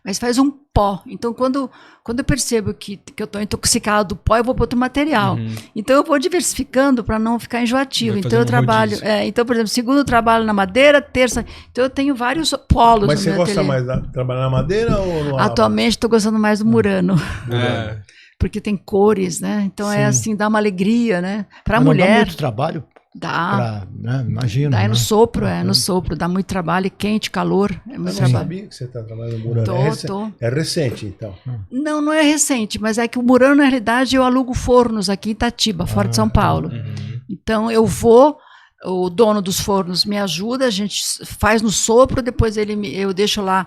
Mas faz um pó. Então, quando eu percebo que eu estou intoxicado do pó, eu vou para outro material. Então, eu vou diversificando para não ficar enjoativo. Então, eu trabalho... então, por exemplo, segundo eu trabalho na madeira, terça... Então, eu tenho vários polos. Mas você gosta mais de trabalhar na madeira ou no alabastro? Atualmente, estou gostando mais do murano. Porque tem cores, né? Então é assim, dá uma alegria, né? Para a mulher. Dá muito trabalho? Dá. Imagina. Dá, né? no sopro, no sopro. Dá muito trabalho, quente, calor. É muito Eu não trabalho. sabia que você está trabalhando no Murano. Tô. É recente, então. Não é recente, mas é que o Murano, na realidade, eu alugo fornos aqui em Itatiba, fora de São Paulo. Então eu vou, o dono dos fornos me ajuda, a gente faz no sopro, depois eu deixo lá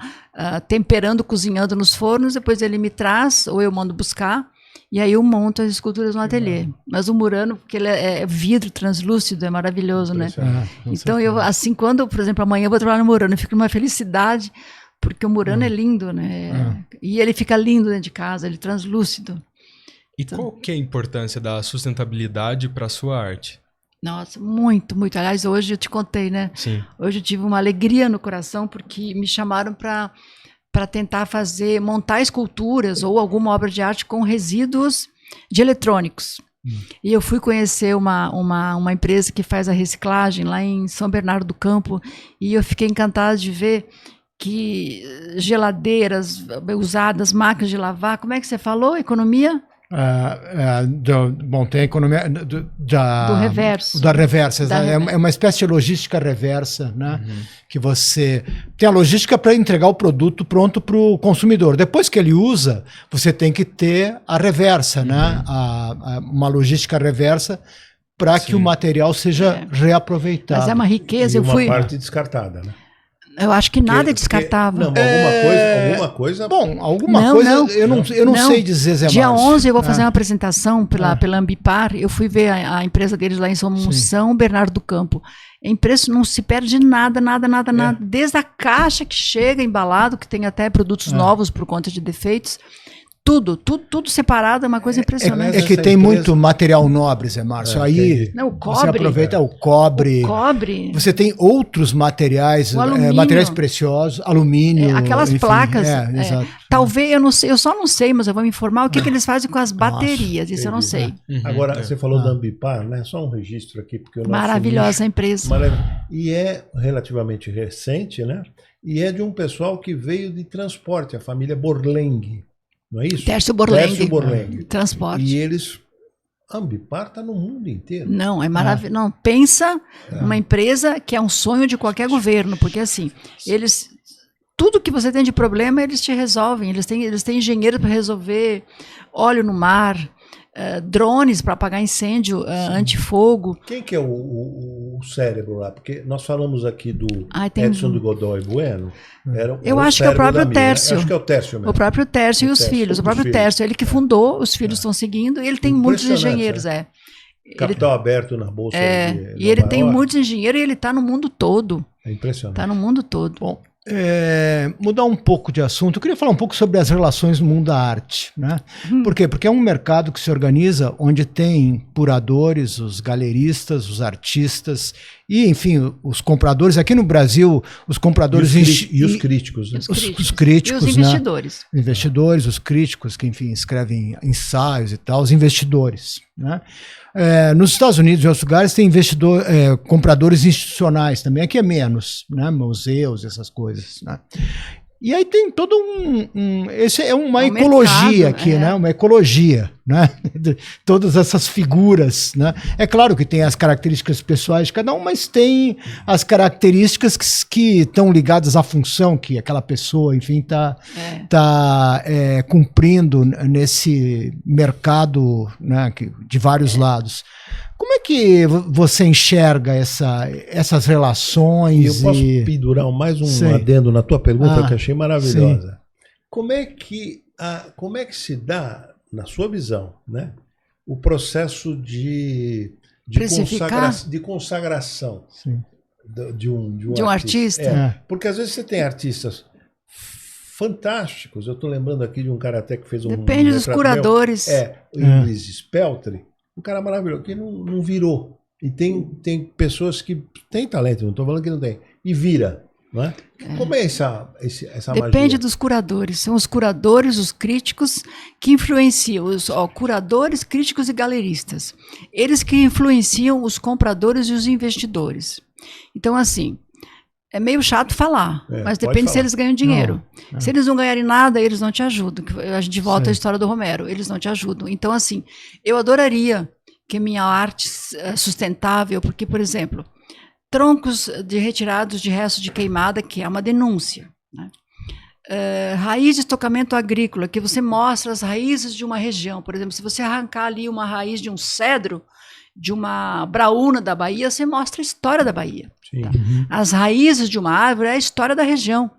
temperando, cozinhando nos fornos, depois ele me traz, ou eu mando buscar. E aí eu monto as esculturas no ateliê. Mas o Murano, porque ele é vidro translúcido, é maravilhoso, né? Então, quando, por exemplo, amanhã eu vou trabalhar no Murano, eu fico numa felicidade, porque o Murano é lindo, né? E ele fica lindo dentro de casa, ele é translúcido. E qual que é a importância da sustentabilidade para a sua arte? Nossa, muito, muito. Aliás, hoje eu te contei, né? Sim. Hoje eu tive uma alegria no coração, porque me chamaram para tentar montar esculturas ou alguma obra de arte com resíduos de eletrônicos. E eu fui conhecer uma empresa que faz a reciclagem lá em São Bernardo do Campo, e eu fiquei encantada de ver que geladeiras usadas, máquinas de lavar, como é que você falou? Economia? Bom, tem a economia do reverso. Da reversa. É uma espécie de logística reversa, né? Que você tem a logística para entregar o produto pronto para o consumidor. Depois que ele usa, você tem que ter a reversa, né? Uma logística reversa para que o material seja reaproveitado. Mas é uma riqueza. E uma parte descartada, né? Eu acho que nada é descartável. Não, alguma coisa... Bom, alguma coisa eu não sei dizer, Zé Dia Márcio. 11 eu vou fazer uma apresentação pela Ambipar. Eu fui ver a empresa deles lá em São Bernardo do Campo. É impressionante, não se perde nada. Desde a caixa que chega embalado, que tem até produtos novos por conta de defeitos. Tudo separado, é uma coisa impressionante. É que tem muito material nobre, Zé Márcio. Aí o cobre, você aproveita o cobre. Você tem outros materiais, materiais preciosos, alumínio. Aquelas placas. Exato. Talvez, eu não sei, eu só não sei, mas eu vou me informar o que eles fazem com as baterias. Isso eu não sei. Agora, você falou da Ambipar, né? Só um registro aqui. Porque maravilhosa a empresa. E é relativamente recente, né? E é de um pessoal que veio de transporte, a família Borleng. Não é isso? Tércio Borleng. Transporte. E eles... A Ambipar está no mundo inteiro. Não, é maravilhoso. Não, pensa numa empresa que é um sonho de qualquer governo, porque assim, tudo que você tem de problema, eles te resolvem. Eles têm engenheiro para resolver edson no mar, drones para apagar incêndio, antifogo. Quem que é o cérebro lá? Porque nós falamos aqui do Edson de Godoy Bueno. Eu acho que é o próprio Tércio. Acho que é o Tércio mesmo. O próprio Tércio e os filhos. O próprio Tércio, ele que fundou, os filhos estão seguindo, e ele tem muitos engenheiros. Capital aberto na Bolsa de e ele tem muitos engenheiros e ele está no mundo todo. É impressionante. Está no mundo todo. Bom, mudar um pouco de assunto, eu queria falar um pouco sobre as relações no mundo da arte, né? Por quê? Porque é um mercado que se organiza onde tem curadores, os galeristas, os artistas e, enfim, os compradores. Aqui no Brasil, os compradores... E os críticos, né? Os críticos, e os investidores. Né? Investidores, os críticos que, enfim, escrevem ensaios e tal, os investidores, né? Nos Estados Unidos e outros lugares tem compradores institucionais também, aqui é menos, né? Museus, essas coisas, né? E aí tem todo esse é uma Um ecologia mercado, aqui, né? Uma ecologia, né? De todas essas figuras, né? É claro que tem as características pessoais de cada um, mas tem as características que estão ligadas à função que aquela pessoa, enfim, tá cumprindo nesse mercado, né? De vários lados. Como é que você enxerga essas relações? E eu posso pendurar mais um adendo na tua pergunta que eu achei maravilhosa. Sim. Como é que se dá, na sua visão, né, o processo de consagração de um artista? Porque às vezes você tem artistas fantásticos. Eu estou lembrando aqui de um cara até que fez Depende dos curadores. O Inglis Speltry. Um cara maravilhoso, que não virou. E tem pessoas que têm talento, não estou falando que não tem. E vira, não é? Como é essa magia? Depende dos curadores. São os curadores, os críticos, que influenciam. Curadores, críticos e galeristas. Eles que influenciam os compradores e os investidores. Então, assim, é meio chato falar, mas depende se eles ganham dinheiro. Se eles não ganharem nada, eles não te ajudam. A gente volta à história do Romero, eles não te ajudam. Então, assim, eu adoraria que minha arte sustentável, porque, por exemplo, troncos retirados de restos de queimada, que é uma denúncia, né? Raiz de estocamento agrícola, que você mostra as raízes de uma região. Por exemplo, se você arrancar ali uma raiz de um cedro, de uma braúna da Bahia, você mostra a história da Bahia. Tá? As raízes de uma árvore é a história da região.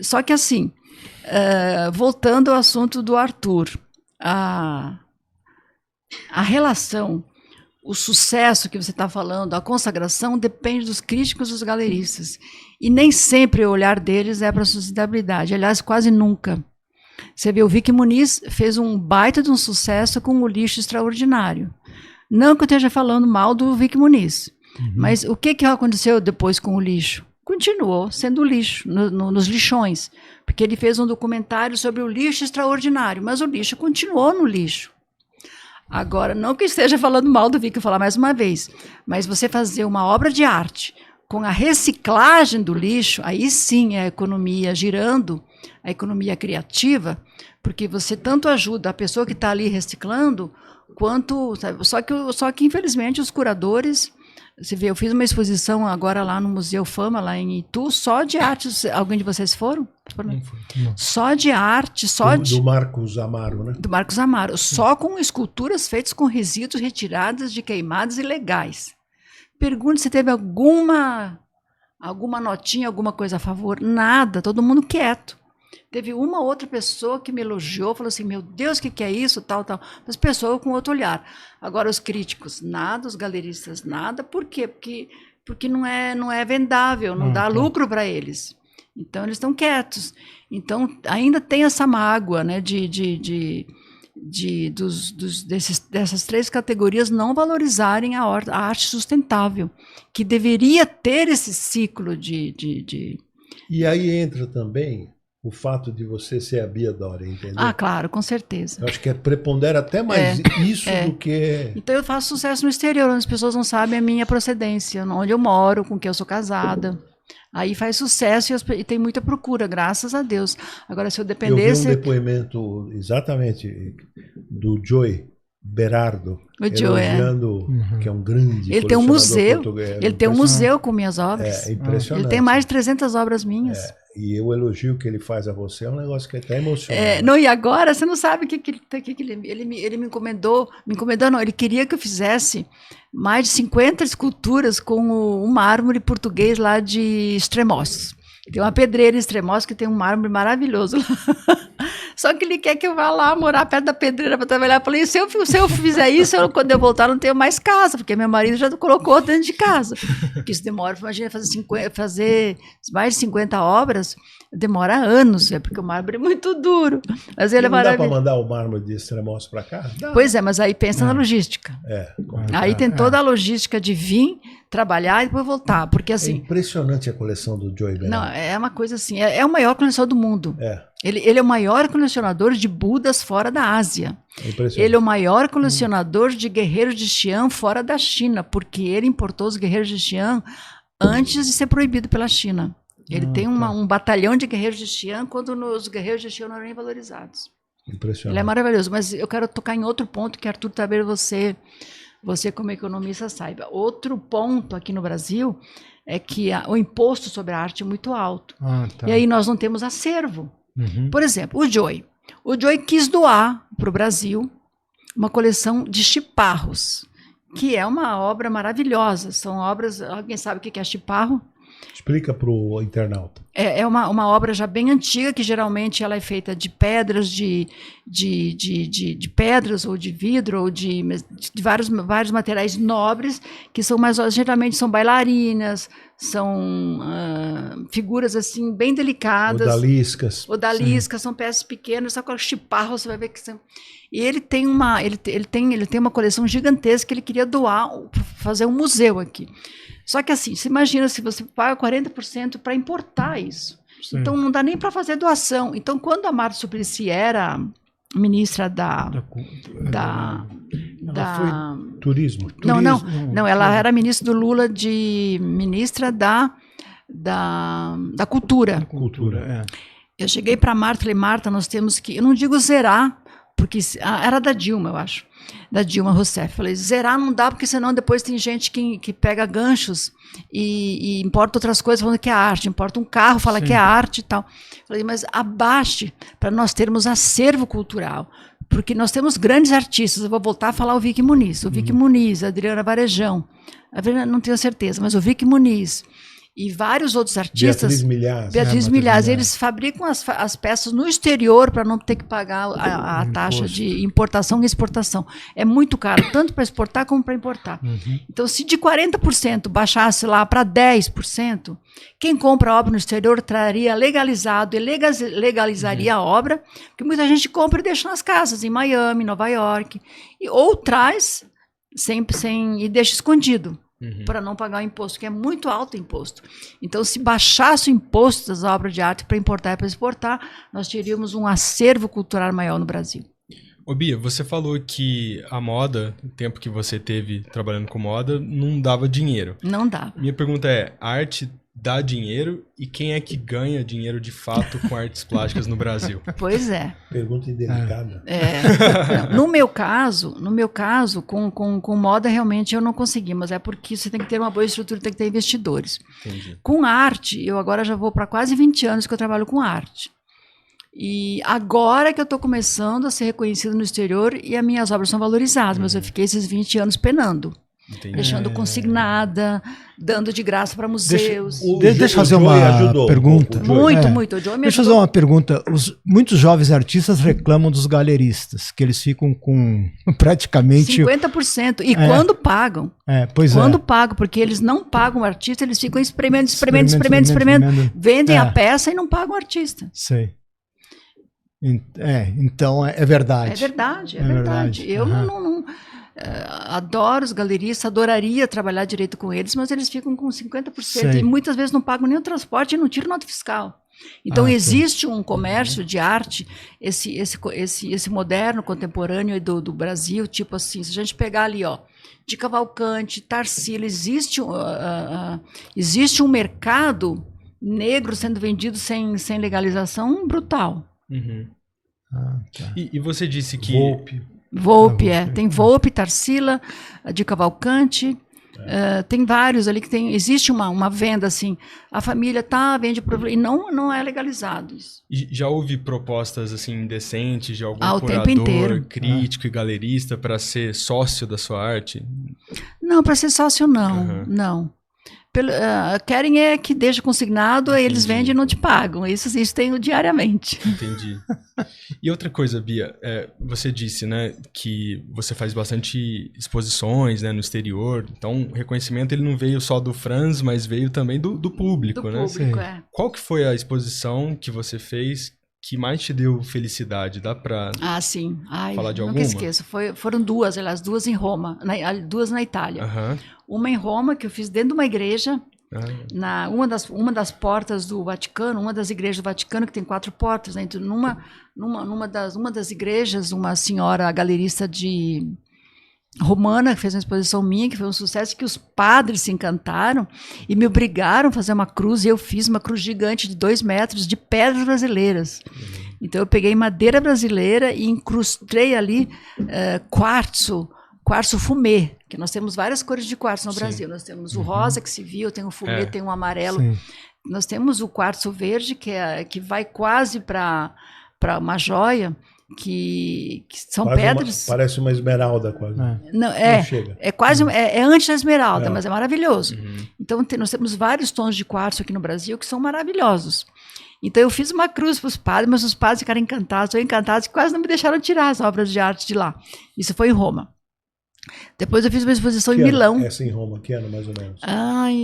Só que assim, voltando ao assunto do Arthur, a relação, o sucesso que você está falando, a consagração, depende dos críticos e dos galeristas. E nem sempre o olhar deles é para a sustentabilidade. Aliás, quase nunca. Você vê, o Vic Muniz fez um baita de um sucesso com o lixo extraordinário. Não que eu esteja falando mal do Vic Muniz, mas o que aconteceu depois com o lixo? Continuou sendo lixo, nos lixões, porque ele fez um documentário sobre o lixo extraordinário, mas o lixo continuou no lixo. Agora, não que eu esteja falando mal do Vic, eu vou falar mais uma vez, mas você fazer uma obra de arte com a reciclagem do lixo, aí sim é a economia girando, a economia criativa, porque você tanto ajuda a pessoa que está ali reciclando, quanto, sabe? Só que infelizmente os curadores, você vê, eu fiz uma exposição agora lá no Museu Fama, lá em Itu, só de arte. Alguém de vocês foram? Não. Só de arte, do Marcos Amaro, né? Do Marcos Amaro, só com esculturas feitas com resíduos retirados de queimadas ilegais. Pergunto se teve alguma notinha, alguma coisa a favor. Nada, todo mundo quieto. Teve uma outra pessoa que me elogiou, falou assim, meu Deus, o que é isso, tal. Mas pessoa com outro olhar. Agora, os críticos, nada, os galeristas, nada. Por quê? Porque não é vendável, não dá lucro para eles. Então, eles estão quietos. Então, ainda tem essa mágoa, né, dessas três categorias não valorizarem a arte sustentável, que deveria ter esse ciclo de... E aí entra também o fato de você ser a Bia Dória, entendeu? Ah, claro, com certeza. Eu acho que prepondera até mais isso do que... Então eu faço sucesso no exterior, onde as pessoas não sabem a minha procedência, onde eu moro, com quem eu sou casada. Aí faz sucesso e tem muita procura, graças a Deus. Agora, se eu dependesse... Eu vi um depoimento, exatamente, do Joey Berardo, elogiando, que é um grande ele tem um museu, português. Ele tem um museu com minhas obras. É impressionante. Ele tem mais de 300 obras minhas. E o elogio que ele faz a você é um negócio que até emociona. Não, e agora, você não sabe o que ele me encomendou. Ele queria que eu fizesse mais de 50 esculturas com um mármore português lá de Estremoz. Tem uma pedreira em Estremoz que tem um mármore maravilhoso lá. Só que ele quer que eu vá lá morar perto da pedreira para trabalhar. Eu falei, se eu fizer isso, quando eu voltar não tenho mais casa, porque meu marido já colocou dentro de casa. Porque isso demora, imagina, fazer mais de 50 obras, demora anos, porque o mármore é muito duro. Mas ele não dá para mandar o mármore de Estremoz para cá? Dá. Pois é, mas aí pensa na logística. Aí tem toda a logística de vir, trabalhar e depois voltar, porque assim... É impressionante a coleção do Joey Berardo. Não, é uma coisa assim, é o maior colecionador do mundo. Ele é o maior colecionador de Budas fora da Ásia. Ele é o maior colecionador de guerreiros de Xi'an fora da China, porque ele importou os guerreiros de Xi'an antes de ser proibido pela China. Ele tem um batalhão de guerreiros de Xi'an, quando os guerreiros de Xi'an não eram nem valorizados. Impressionante. Ele é maravilhoso, mas eu quero tocar em outro ponto que, Arthur, talvez você como economista saiba. Outro ponto aqui no Brasil é que o imposto sobre a arte é muito alto. E aí nós não temos acervo. Por exemplo, o Joy. O Joy quis doar para o Brasil uma coleção de chiparros, que é uma obra maravilhosa. São obras... Alguém sabe o que é chiparro? Explica para o internauta. É uma obra já bem antiga, que geralmente ela é feita de pedras, de pedras, ou de vidro, ou de vários materiais nobres, que são geralmente são bailarinas, são figuras assim bem delicadas. Odaliscas. São peças pequenas, só com o chiparro você vai ver que são... E ele tem uma coleção gigantesca que ele queria doar, fazer um museu aqui. Só que assim, você imagina se você paga 40% para importar isso. Sim. Então não dá nem para fazer doação. Então quando a Marta Suplicy era ministra foi turismo. Não, ela era ministra do Lula, ministra da Cultura. Eu cheguei para Marta e falei, Marta, nós temos que, eu não digo zerar, porque era da Dilma, eu acho, da Dilma Rousseff. Falei, zerar não dá, porque senão depois tem gente que pega ganchos e importa outras coisas falando que é arte, importa um carro, fala Sim. que é arte e tal. Falei, mas abaixe para nós termos acervo cultural, porque nós temos grandes artistas. Eu vou voltar a falar o Vicky Muniz, a Adriana Varejão, não tenho certeza, mas o Vicky Muniz e vários outros artistas. Beatriz Milhaz. Eles fabricam as peças no exterior para não ter que pagar a taxa de importação e exportação. É muito caro, tanto para exportar como para importar. Então, se de 40% baixasse lá para 10%, quem compra a obra no exterior traria legalizado e legalizaria a obra, porque muita gente compra e deixa nas casas, em Miami, Nova York, ou traz e deixa escondido. Para não pagar o imposto, que é muito alto o imposto. Então, se baixasse o imposto das obras de arte para importar e para exportar, nós teríamos um acervo cultural maior no Brasil. Ô Bia, você falou que a moda, o tempo que você teve trabalhando com moda, não dava dinheiro. Não dava. Minha pergunta é, a arte dá dinheiro e quem é que ganha dinheiro de fato com artes plásticas no Brasil? Pois é. Pergunta indelicada. No meu caso, com moda realmente eu não consegui, mas é porque você tem que ter uma boa estrutura, tem que ter investidores. Entendi. Com arte, eu agora já vou para quase 20 anos que eu trabalho com arte. E agora que eu estou começando a ser reconhecido no exterior e as minhas obras são valorizadas, mas eu fiquei esses 20 anos penando. Entendi. Deixando consignada, dando de graça para museus. Deixa eu fazer uma pergunta. Muito. Deixa eu fazer uma pergunta. Muitos jovens artistas reclamam dos galeristas, que eles ficam com praticamente... 50%. E quando pagam. Quando pagam, porque eles não pagam o artista, eles ficam experimentando. Vendem a peça e não pagam o artista. Sei. Então é verdade. É verdade. Eu não adoro os galeristas, adoraria trabalhar direito com eles, mas eles ficam com 50% Sei. E muitas vezes não pagam nem o transporte e não tiram nota fiscal. Então existe um comércio de arte, esse moderno, contemporâneo do Brasil, tipo assim, se a gente pegar ali, de Cavalcante, Tarsila, existe um mercado negro sendo vendido sem legalização brutal. E você disse que... Volpe, tem Volpe, Tarsila, de Cavalcante, tem vários ali que existe uma venda assim, a família vende e não é legalizado isso. E já houve propostas assim indecentes de algum curador, crítico e galerista para ser sócio da sua arte? Não, para ser sócio não. Querem que deixa consignado, aí eles vendem e não te pagam. Isso tem diariamente. Entendi. E outra coisa, Bia, você disse, né, que você faz bastante exposições, né, no exterior. Então, o reconhecimento ele não veio só do Franz, mas veio também do público, né? Público, Qual que foi a exposição que você fez que mais te deu felicidade? Dá pra sim. falar de alguma? Nunca esqueço. Foram duas, aliás, duas em Roma, duas na Itália. Uma em Roma, que eu fiz dentro de uma igreja, uma das portas do Vaticano, uma das igrejas do Vaticano, que tem 4 portas, né? Então, numa das igrejas, uma senhora galerista Romana, que fez uma exposição minha, que foi um sucesso, que os padres se encantaram e me obrigaram a fazer uma cruz, e eu fiz uma cruz gigante de 2 metros de pedras brasileiras. Então eu peguei madeira brasileira e incrustei ali quartzo fumê, que nós temos várias cores de quartzo no Brasil. Nós temos o rosa, que se viu, tem o fumê, tem o amarelo. Sim. Nós temos o quartzo verde, que vai quase para uma joia, que são quase pedras. Parece uma esmeralda quase. Não quase é antes da esmeralda, mas é maravilhoso. Então nós temos vários tons de quartzo aqui no Brasil que são maravilhosos. Então eu fiz uma cruz para os padres, mas os padres ficaram encantados, e quase não me deixaram tirar as obras de arte de lá. Isso foi em Roma. Depois eu fiz uma exposição em Milão. Essa em Roma, que ano mais ou menos?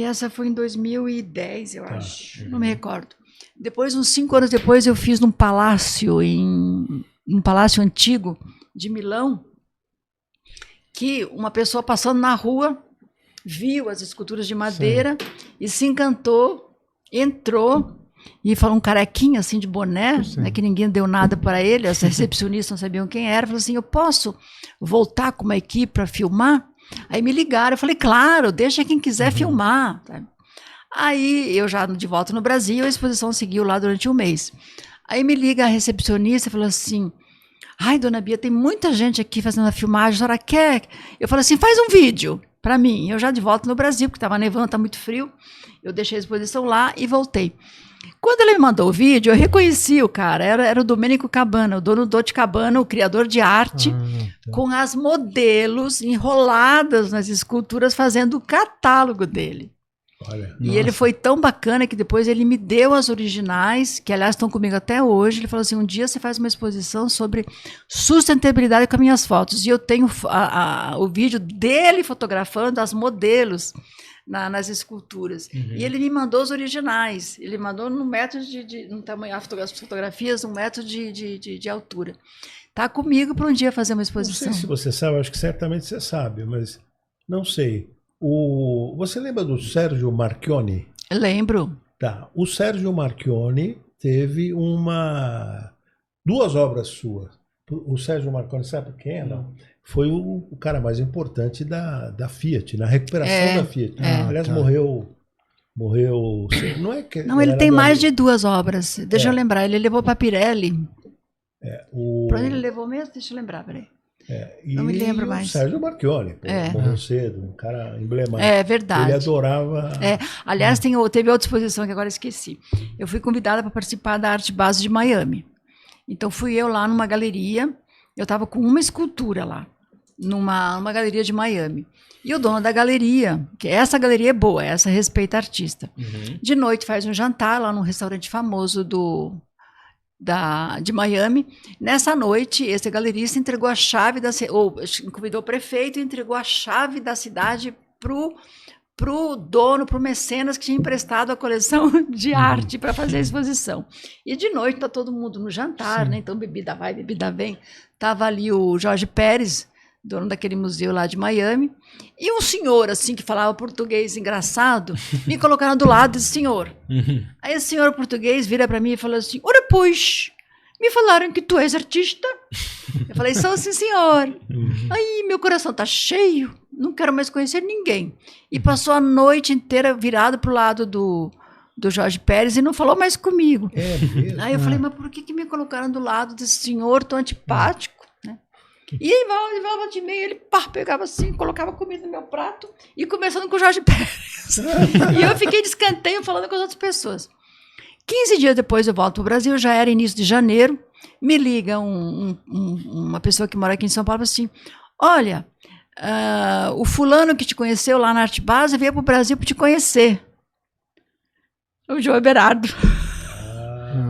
Essa foi em 2010, eu acho. Não me recordo. Depois, uns 5 anos depois, eu fiz num palácio, um palácio antigo de Milão, que uma pessoa passando na rua viu as esculturas de madeira e se encantou, entrou e falou, um carequinho assim de boné, né, que ninguém deu nada para ele, as recepcionistas não sabiam quem era, falou assim, eu posso voltar com uma equipe para filmar? Aí me ligaram, eu falei, claro, deixa quem quiser filmar. Aí eu já de volta no Brasil, a exposição seguiu lá durante um mês. Aí me liga a recepcionista e falou assim, ai, dona Bia, tem muita gente aqui fazendo a filmagem, a senhora quer? Eu falei assim, faz um vídeo para mim. Eu já de volta no Brasil, porque estava nevando, está muito frio. Eu deixei a exposição lá e voltei. Quando ele me mandou o vídeo, eu reconheci o cara, era o Domênico Cabana, o dono do Dolce Cabana, o criador de arte, com as modelos enroladas nas esculturas, fazendo o catálogo dele. Olha, e ele foi tão bacana que depois ele me deu as originais, que aliás estão comigo até hoje. Ele falou assim, um dia você faz uma exposição sobre sustentabilidade com as minhas fotos. E eu tenho o vídeo dele fotografando as modelos nas esculturas. E ele me mandou os originais. Ele mandou no método no tamanho, as fotografias, um método de altura. Tá comigo para um dia fazer uma exposição. Não sei se você sabe, acho que certamente você sabe, mas não sei. Você lembra do Sérgio Marchionni? Lembro. Tá. O Sérgio Marchionni teve 2 obras suas. O Sérgio Marchionni, sabe quem é? Não. Foi o cara mais importante da Fiat, na recuperação da Fiat. Aliás, morreu. Não é que. Não, ele tem mais de 2 obras. Deixa eu lembrar. Ele levou para Pirelli. Para onde ele levou mesmo? Deixa eu lembrar, peraí. Não me lembro mais. O Sérgio Marchionni, morreu cedo, um cara emblemático. É verdade. Ele adorava. Aliás, teve outra exposição que agora esqueci. Eu fui convidada para participar da Arte Basel de Miami. Então fui eu lá numa galeria. Eu estava com uma escultura lá, numa galeria de Miami. E o dono da galeria, que essa galeria é boa, essa respeita artista. De noite faz um jantar lá num restaurante famoso de Miami. Nessa noite, esse galerista entregou a chave convidou o prefeito e entregou a chave da cidade pro dono, pro mecenas que tinha emprestado a coleção de arte para fazer a exposição. E de noite tá todo mundo no jantar, né? Então bebida vai, bebida vem. Tava ali o Jorge Pérez, dono daquele museu lá de Miami, e um senhor, assim, que falava português engraçado, me colocaram do lado desse senhor. Aí esse senhor português vira para mim e falou assim, ora pois, me falaram que tu és artista. Eu falei, sou sim, senhor. Aí meu coração tá cheio, não quero mais conhecer ninguém. E passou a noite inteira virado pro lado do Jorge Pérez e não falou mais comigo. Aí eu falei, mas por que me colocaram do lado desse senhor tão antipático? E aí, volta de meia, ele pegava assim, colocava comida no meu prato e começando com o Jorge Pérez. E eu fiquei de escanteio falando com as outras pessoas. 15 dias depois eu volto para o Brasil, já era início de janeiro, me liga uma pessoa que mora aqui em São Paulo assim, olha, o fulano que te conheceu lá na Arte Basel veio para o Brasil para te conhecer. O João Everardo.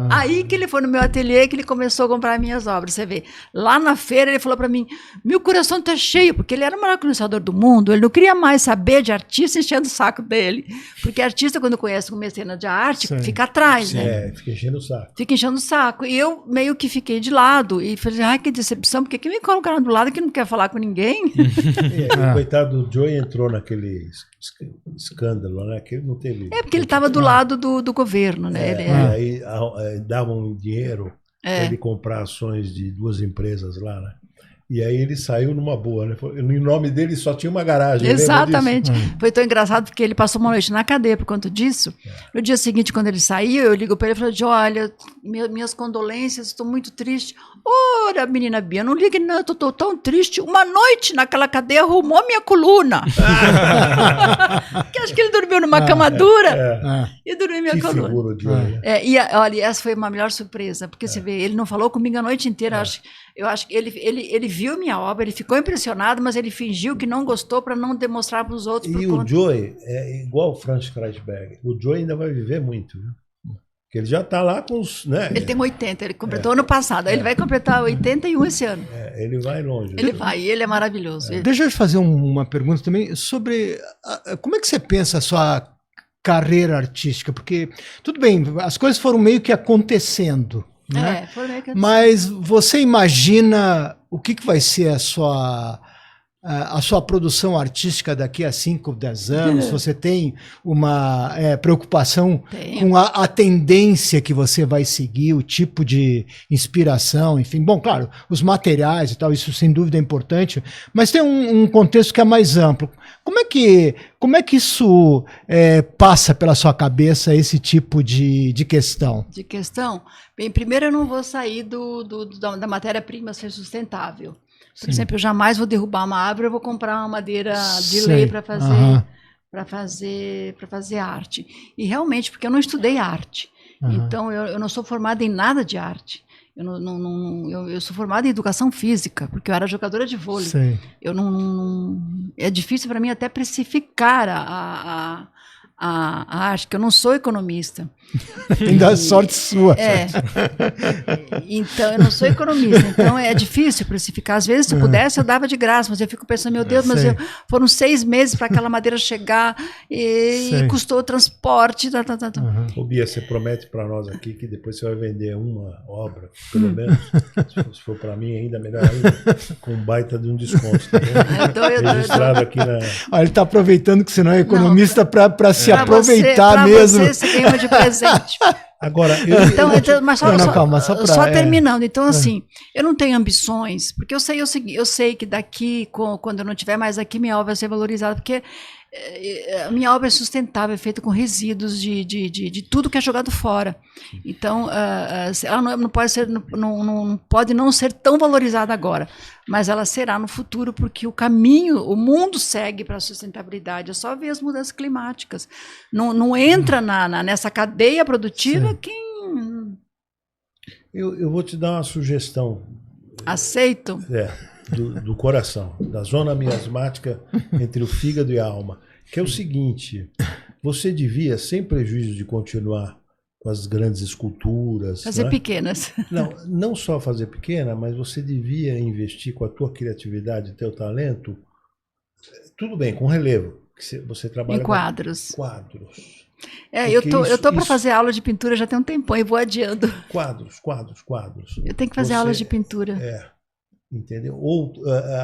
Aí que ele foi no meu ateliê, que ele começou a comprar minhas obras, você vê. Lá na feira ele falou para mim, meu coração tá cheio, porque ele era o maior conhecedor do mundo, ele não queria mais saber de artista enchendo o saco dele. Porque artista, quando conhece uma mecena de arte, fica atrás, né? Fica enchendo o saco. Fica enchendo o saco. E eu meio que fiquei de lado, e falei, ai, que decepção, porque que me colocaram do lado que não quer falar com ninguém? O coitado do Joey entrou naquele escândalo, né? Que ele não teve... porque ele estava do lado do governo, né? Aí davam dinheiro para ele comprar ações de 2 empresas lá, né? E aí ele saiu numa boa, né? Em nome dele só tinha uma garagem. Exatamente. Foi tão engraçado porque ele passou uma noite na cadeia por conta disso. No dia seguinte, quando ele saiu, eu ligo para ele e falo, olha, minhas condolências, estou muito triste. Ora, menina Bia, não ligue não, eu estou tão triste. Uma noite naquela cadeia arrumou minha coluna. Que acho que ele dormiu numa cama dura e dormiu minha coluna. Figura de olho. E olha, essa foi uma melhor surpresa, porque você vê, ele não falou comigo a noite inteira. Eu acho que ele viu minha obra, ele ficou impressionado, mas ele fingiu que não gostou para não demonstrar para os outros. E o Joey é igual o Franz Kreisberg. O Joey ainda vai viver muito, viu? Porque ele já está lá com os... Né? Ele tem 80, ele completou ano passado. Ele vai completar 81 esse ano. Ele vai longe. Ele vai, e ele é maravilhoso. Deixa eu te fazer uma pergunta também sobre... Como é que você pensa a sua carreira artística? Porque, tudo bem, as coisas foram meio que acontecendo, né? Foram meio que Mas você imagina o que vai ser a sua produção artística daqui a 5, 10 anos? Você tem uma preocupação com a tendência que você vai seguir, o tipo de inspiração, enfim. Bom, claro, os materiais e tal, isso sem dúvida é importante, mas tem um contexto que é mais amplo. Como é que isso passa pela sua cabeça, esse tipo de questão? De questão? Bem, primeiro eu não vou sair da matéria-prima ser sustentável. Por exemplo, eu jamais vou derrubar uma árvore, eu vou comprar uma madeira de lei para fazer arte. E realmente, porque eu não estudei arte. Então, eu não sou formada em nada de arte. Eu sou formada em educação física, porque eu era jogadora de vôlei. Eu é difícil para mim até precificar a arte, que eu não sou economista. Ainda sorte sua. Então, eu não sou economista, então é difícil precificar. Às vezes, se eu pudesse, eu dava de graça, mas eu fico pensando, meu Deus, mas foram 6 meses para aquela madeira chegar e custou o transporte. Ô Bia, você promete para nós aqui que depois você vai vender uma obra, pelo menos, se for para mim ainda melhor ainda, com um baita de um desconto. Tá registrado aqui na... Ele está aproveitando que você não é economista para se aproveitar mesmo. Você ganha uma de presente. Agora, mas só terminando. Então, assim, eu não tenho ambições, porque eu sei que daqui, quando eu não estiver mais aqui, minha obra vai ser valorizada, porque a minha obra é sustentável, é feita com resíduos de tudo que é jogado fora. Então, ela não pode não ser tão valorizada agora, mas ela será no futuro, porque o mundo segue para a sustentabilidade. É só ver as mudanças climáticas. Não entra nessa cadeia produtiva quem... Eu vou te dar uma sugestão. Aceito. Do coração, da zona miasmática entre o fígado e a alma, que é o seguinte: você devia, sem prejuízo de continuar com as grandes esculturas, fazer pequenas. Não só fazer pequena, mas você devia investir com a tua criatividade, teu talento, tudo bem, com relevo, que você trabalha em quadros. Eu tô para fazer aula de pintura já tem um tempão e vou adiando. Quadros. Eu tenho que fazer aulas de pintura. Entendeu? Ou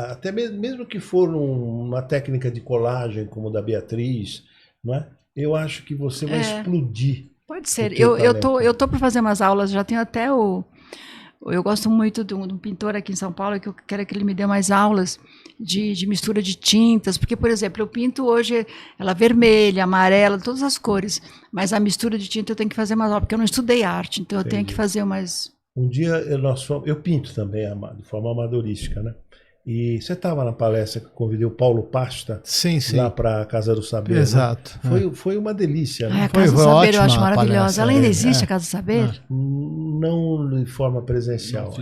até mesmo que for uma técnica de colagem como da Beatriz, não é? Eu acho que você vai explodir. Pode ser. Eu tô para fazer umas aulas, já tenho até eu gosto muito de um pintor aqui em São Paulo, que eu quero que ele me dê mais aulas de mistura de tintas, porque, por exemplo, eu pinto hoje ela vermelha, amarela, todas as cores, mas a mistura de tinta eu tenho que fazer mais aulas, porque eu não estudei arte, então eu tenho que fazer mais... Um dia eu pinto também de forma amadorística, né? E você estava na palestra que eu convidei o Paulo Pasta lá para a Casa do Saber. Exato. Né? Foi uma delícia. Né? A Casa do Saber eu acho maravilhosa. Ela ainda existe, a Casa do Saber? Não de forma presencial.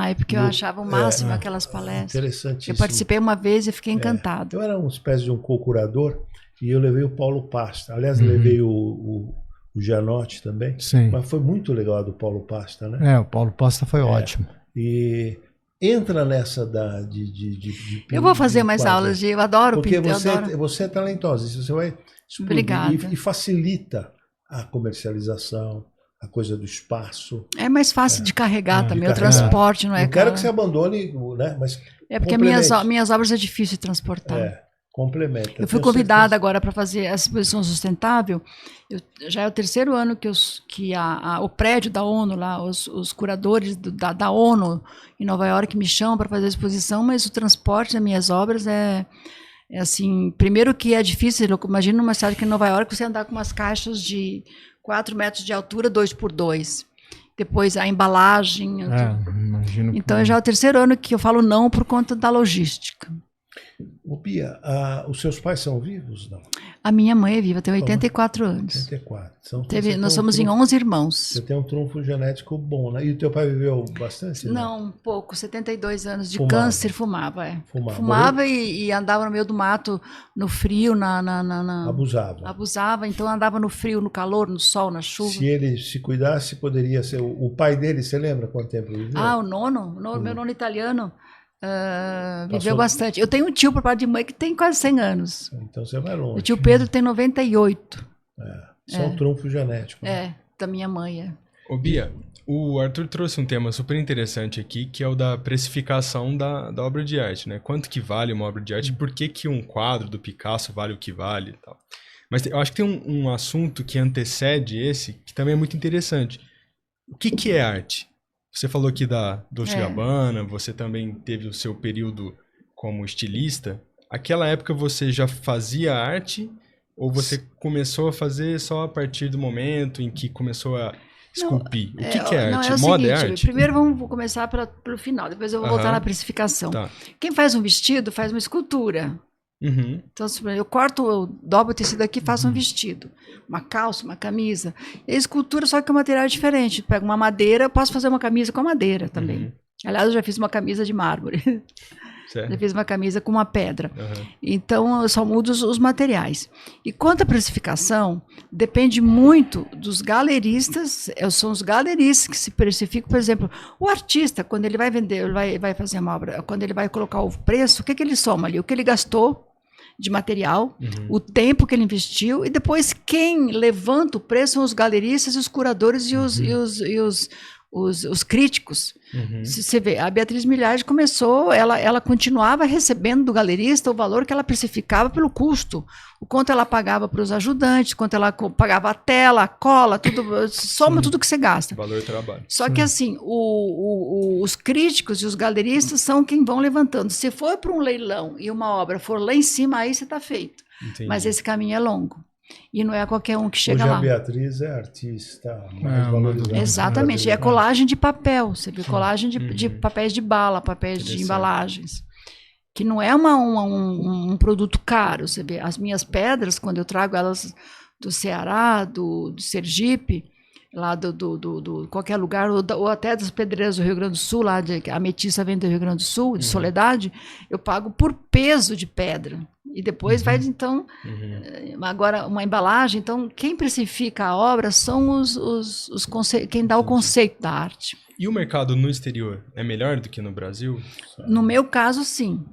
É porque eu achava o máximo aquelas palestras. Interessantíssimo. Eu participei uma vez e fiquei encantado. Eu era uma espécie de um co-curador e eu levei o Paulo Pasta. Aliás, levei o Gianotti também. Sim. Mas foi muito legal a do Paulo Pasta, né? O Paulo Pasta foi ótimo. E entra nessa de eu vou fazer mais aulas eu adoro pintar. Porque você é talentosa, você vai explodir e facilita a comercialização, a coisa do espaço. É mais fácil de carregar também, o transporte não é caro. Não quero que você abandone, né? Mas porque minhas obras é difícil de transportar. Complementa. Eu fui Tenho convidada certeza. agora para fazer essa exposição sustentável. Já é o terceiro ano que o prédio da ONU, lá, os curadores da ONU em Nova York me chamam para fazer a exposição, mas o transporte das minhas obras é assim, primeiro que é difícil, imagina numa cidade que em Nova York você andar com umas caixas de 4 metros de altura, 2x2. Depois a embalagem. Imagino. Então já é o terceiro ano que eu falo não por conta da logística. Ô, Bia, os seus pais são vivos? Não. A minha mãe é viva, tem 84 anos. 84. Nós somos em 11 irmãos. Você tem um trunfo genético bom, né? E o teu pai viveu bastante? Né? Não, um pouco, 72 anos de Fumava. câncer, fumava. Fumava e andava no meio do mato, no frio, Abusava. Abusava, então andava no frio, no calor, no sol, na chuva. Se ele se cuidasse, poderia ser... O pai dele, você lembra quanto tempo ele viveu? O nono, meu nono italiano, viveu bastante. Eu tenho um tio por parte de mãe que tem quase 100 anos. Então você vai longe. O tio Pedro tem 98. Só um trunfo genético. Né? Da minha mãe. Ô Bia, o Arthur trouxe um tema super interessante aqui, que é o da precificação da obra de arte, né? Quanto que vale uma obra de arte, por que um quadro do Picasso vale o que vale e tal. Mas eu acho que tem um assunto que antecede esse, que também é muito interessante. O que é arte? Você falou aqui da Dolce Gabbana, você também teve o seu período como estilista. Aquela época você já fazia arte ou você começou a fazer só a partir do momento em que começou a esculpir? O que é arte? Moda é arte? Primeiro vamos começar pelo final, depois eu vou voltar na precificação. Tá. Quem faz um vestido faz uma escultura. Uhum. Então, eu dobro o tecido aqui e faço um vestido. Uma calça, uma camisa. E a escultura, só que é um material diferente. Eu pego uma madeira, eu posso fazer uma camisa com a madeira também. Uhum. Aliás, eu já fiz uma camisa de mármore. Certo. Já fiz uma camisa com uma pedra. Uhum. Então, eu só mudo os materiais. E quanto à precificação, depende muito dos galeristas. São os galeristas que se precificam. Por exemplo, o artista, quando ele vai vender, ele vai fazer uma obra, quando ele vai colocar o preço, o que ele soma ali? O que ele gastou de material, o tempo que ele investiu, e depois quem levanta o preço são os galeristas, os curadores e os críticos. Você vê, a Beatriz Milhard começou, ela continuava recebendo do galerista o valor que ela precificava pelo custo, o quanto ela pagava para os ajudantes, quanto ela pagava a tela, a cola, tudo, soma tudo que você gasta. Valor do trabalho. Só que assim, os críticos e os galeristas são quem vão levantando. Se for para um leilão e uma obra for lá em cima, aí você está feito. Entendi. Mas esse caminho é longo. E não é qualquer um que chega lá. Hoje a Beatriz é artista mais valorizada. Exatamente. É colagem de papel. Você vê colagem de papéis de bala, papéis de embalagens. Que não é um produto caro. Você vê, as minhas pedras, quando eu trago elas do Ceará, do Sergipe, lá do qualquer lugar, ou até das pedreiras do Rio Grande do Sul, lá a ametista vem do Rio Grande do Sul, de Soledade, eu pago por peso de pedra. E depois vai, então, agora uma embalagem. Então, quem precifica a obra são quem dá o conceito da arte. E o mercado no exterior é melhor do que no Brasil? No meu caso, sim.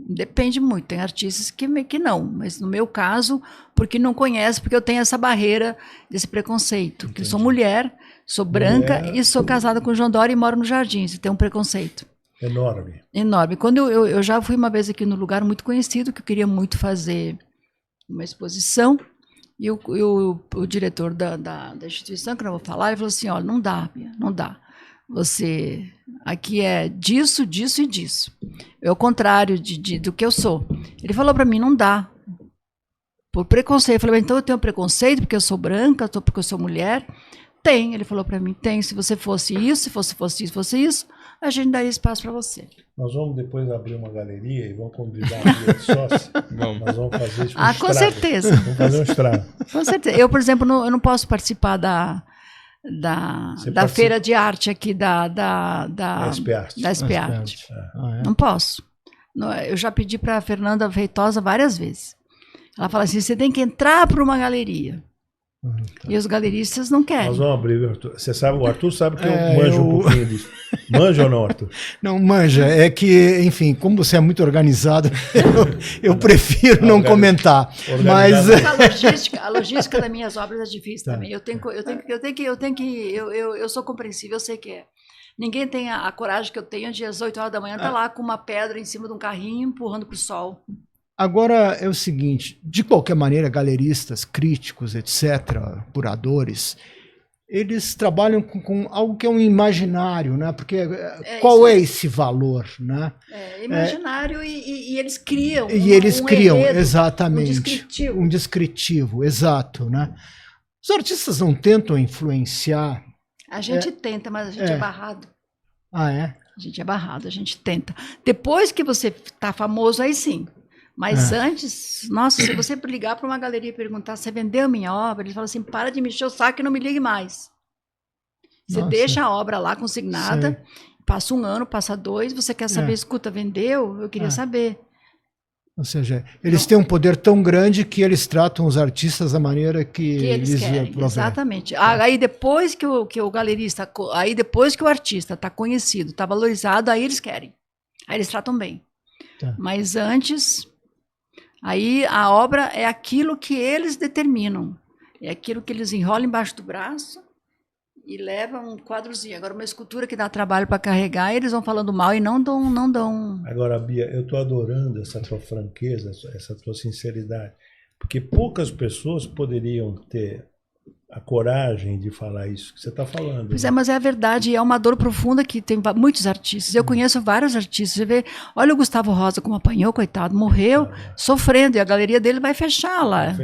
Depende muito. Tem artistas que não, mas no meu caso, porque não conhece, porque eu tenho essa barreira desse preconceito. Que eu sou mulher, sou branca e sou casada com o João Dória e moro no Jardim. Você tem um preconceito. Enorme. Enorme. Quando eu já fui uma vez aqui num lugar muito conhecido, que eu queria muito fazer uma exposição, e o diretor da instituição, que eu não vou falar, ele falou assim, olha, não dá, Bia, não dá. Você, aqui é disso, disso e disso. É o contrário do que eu sou. Ele falou para mim, não dá. Por preconceito. Eu falei, então eu tenho preconceito porque eu sou branca, porque eu sou mulher? Tem. Ele falou para mim, tem. Se você fosse isso, se fosse isso, a gente daria espaço para você. Nós vamos depois abrir uma galeria e vamos convidar a de sócio. Nós vamos fazer isso. Com certeza. Vamos fazer um estrago. Com certeza. Eu, por exemplo, eu não posso participar da feira de arte aqui da SP Arte. Da SP Arte. Não posso. Eu já pedi para a Fernanda Feitosa várias vezes. Ela fala assim, você tem que entrar para uma galeria. E os galeristas não querem. Nós vamos abrir, Arthur. Você sabe, o Arthur sabe que eu manjo um pouquinho disso. Manja ou não, Arthur? Não, manja. É que, enfim, como você é muito organizado, eu prefiro não comentar. Mas a logística das minhas obras é difícil também. Eu sou compreensível, eu sei que é. Ninguém tem a coragem que eu tenho de às 8 horas da manhã estar lá com uma pedra em cima de um carrinho empurrando para o sol. Agora é o seguinte, de qualquer maneira, galeristas, críticos, etc., curadores, eles trabalham com algo que é um imaginário, né? Porque qual é esse valor, né? Imaginário e eles criam. E eles criam, enredo, exatamente. Um descritivo, exato, né? Os artistas não tentam influenciar. A gente tenta, mas a gente é barrado. Ah, é? A gente é barrado, a gente tenta. Depois que você tá famoso, aí sim. Mas antes, nossa, se você ligar para uma galeria e perguntar, você vendeu minha obra? Eles falam assim, para de me encher o saco e não me ligue mais. Você deixa a obra lá consignada, passa 1 ano, passa 2, você quer saber, escuta, vendeu? Eu queria saber. Ou seja, eles têm um poder tão grande que eles tratam os artistas da maneira que eles querem. Exatamente. Aí depois que o galerista, aí depois que o artista está conhecido, está valorizado, aí eles querem. Aí eles tratam bem. Tá. Mas antes, aí a obra é aquilo que eles determinam. É aquilo que eles enrolam embaixo do braço e levam um quadrozinho. Agora, uma escultura que dá trabalho para carregar, eles vão falando mal e não dão. Agora, Bia, eu estou adorando essa tua franqueza, essa tua sinceridade, porque poucas pessoas poderiam ter a coragem de falar isso que você está falando. Pois é, mas é a verdade, é uma dor profunda que tem muitos artistas. Eu conheço vários artistas. Você vê, olha o Gustavo Rosa como apanhou, coitado, morreu sofrendo, e a galeria dele vai fechar lá.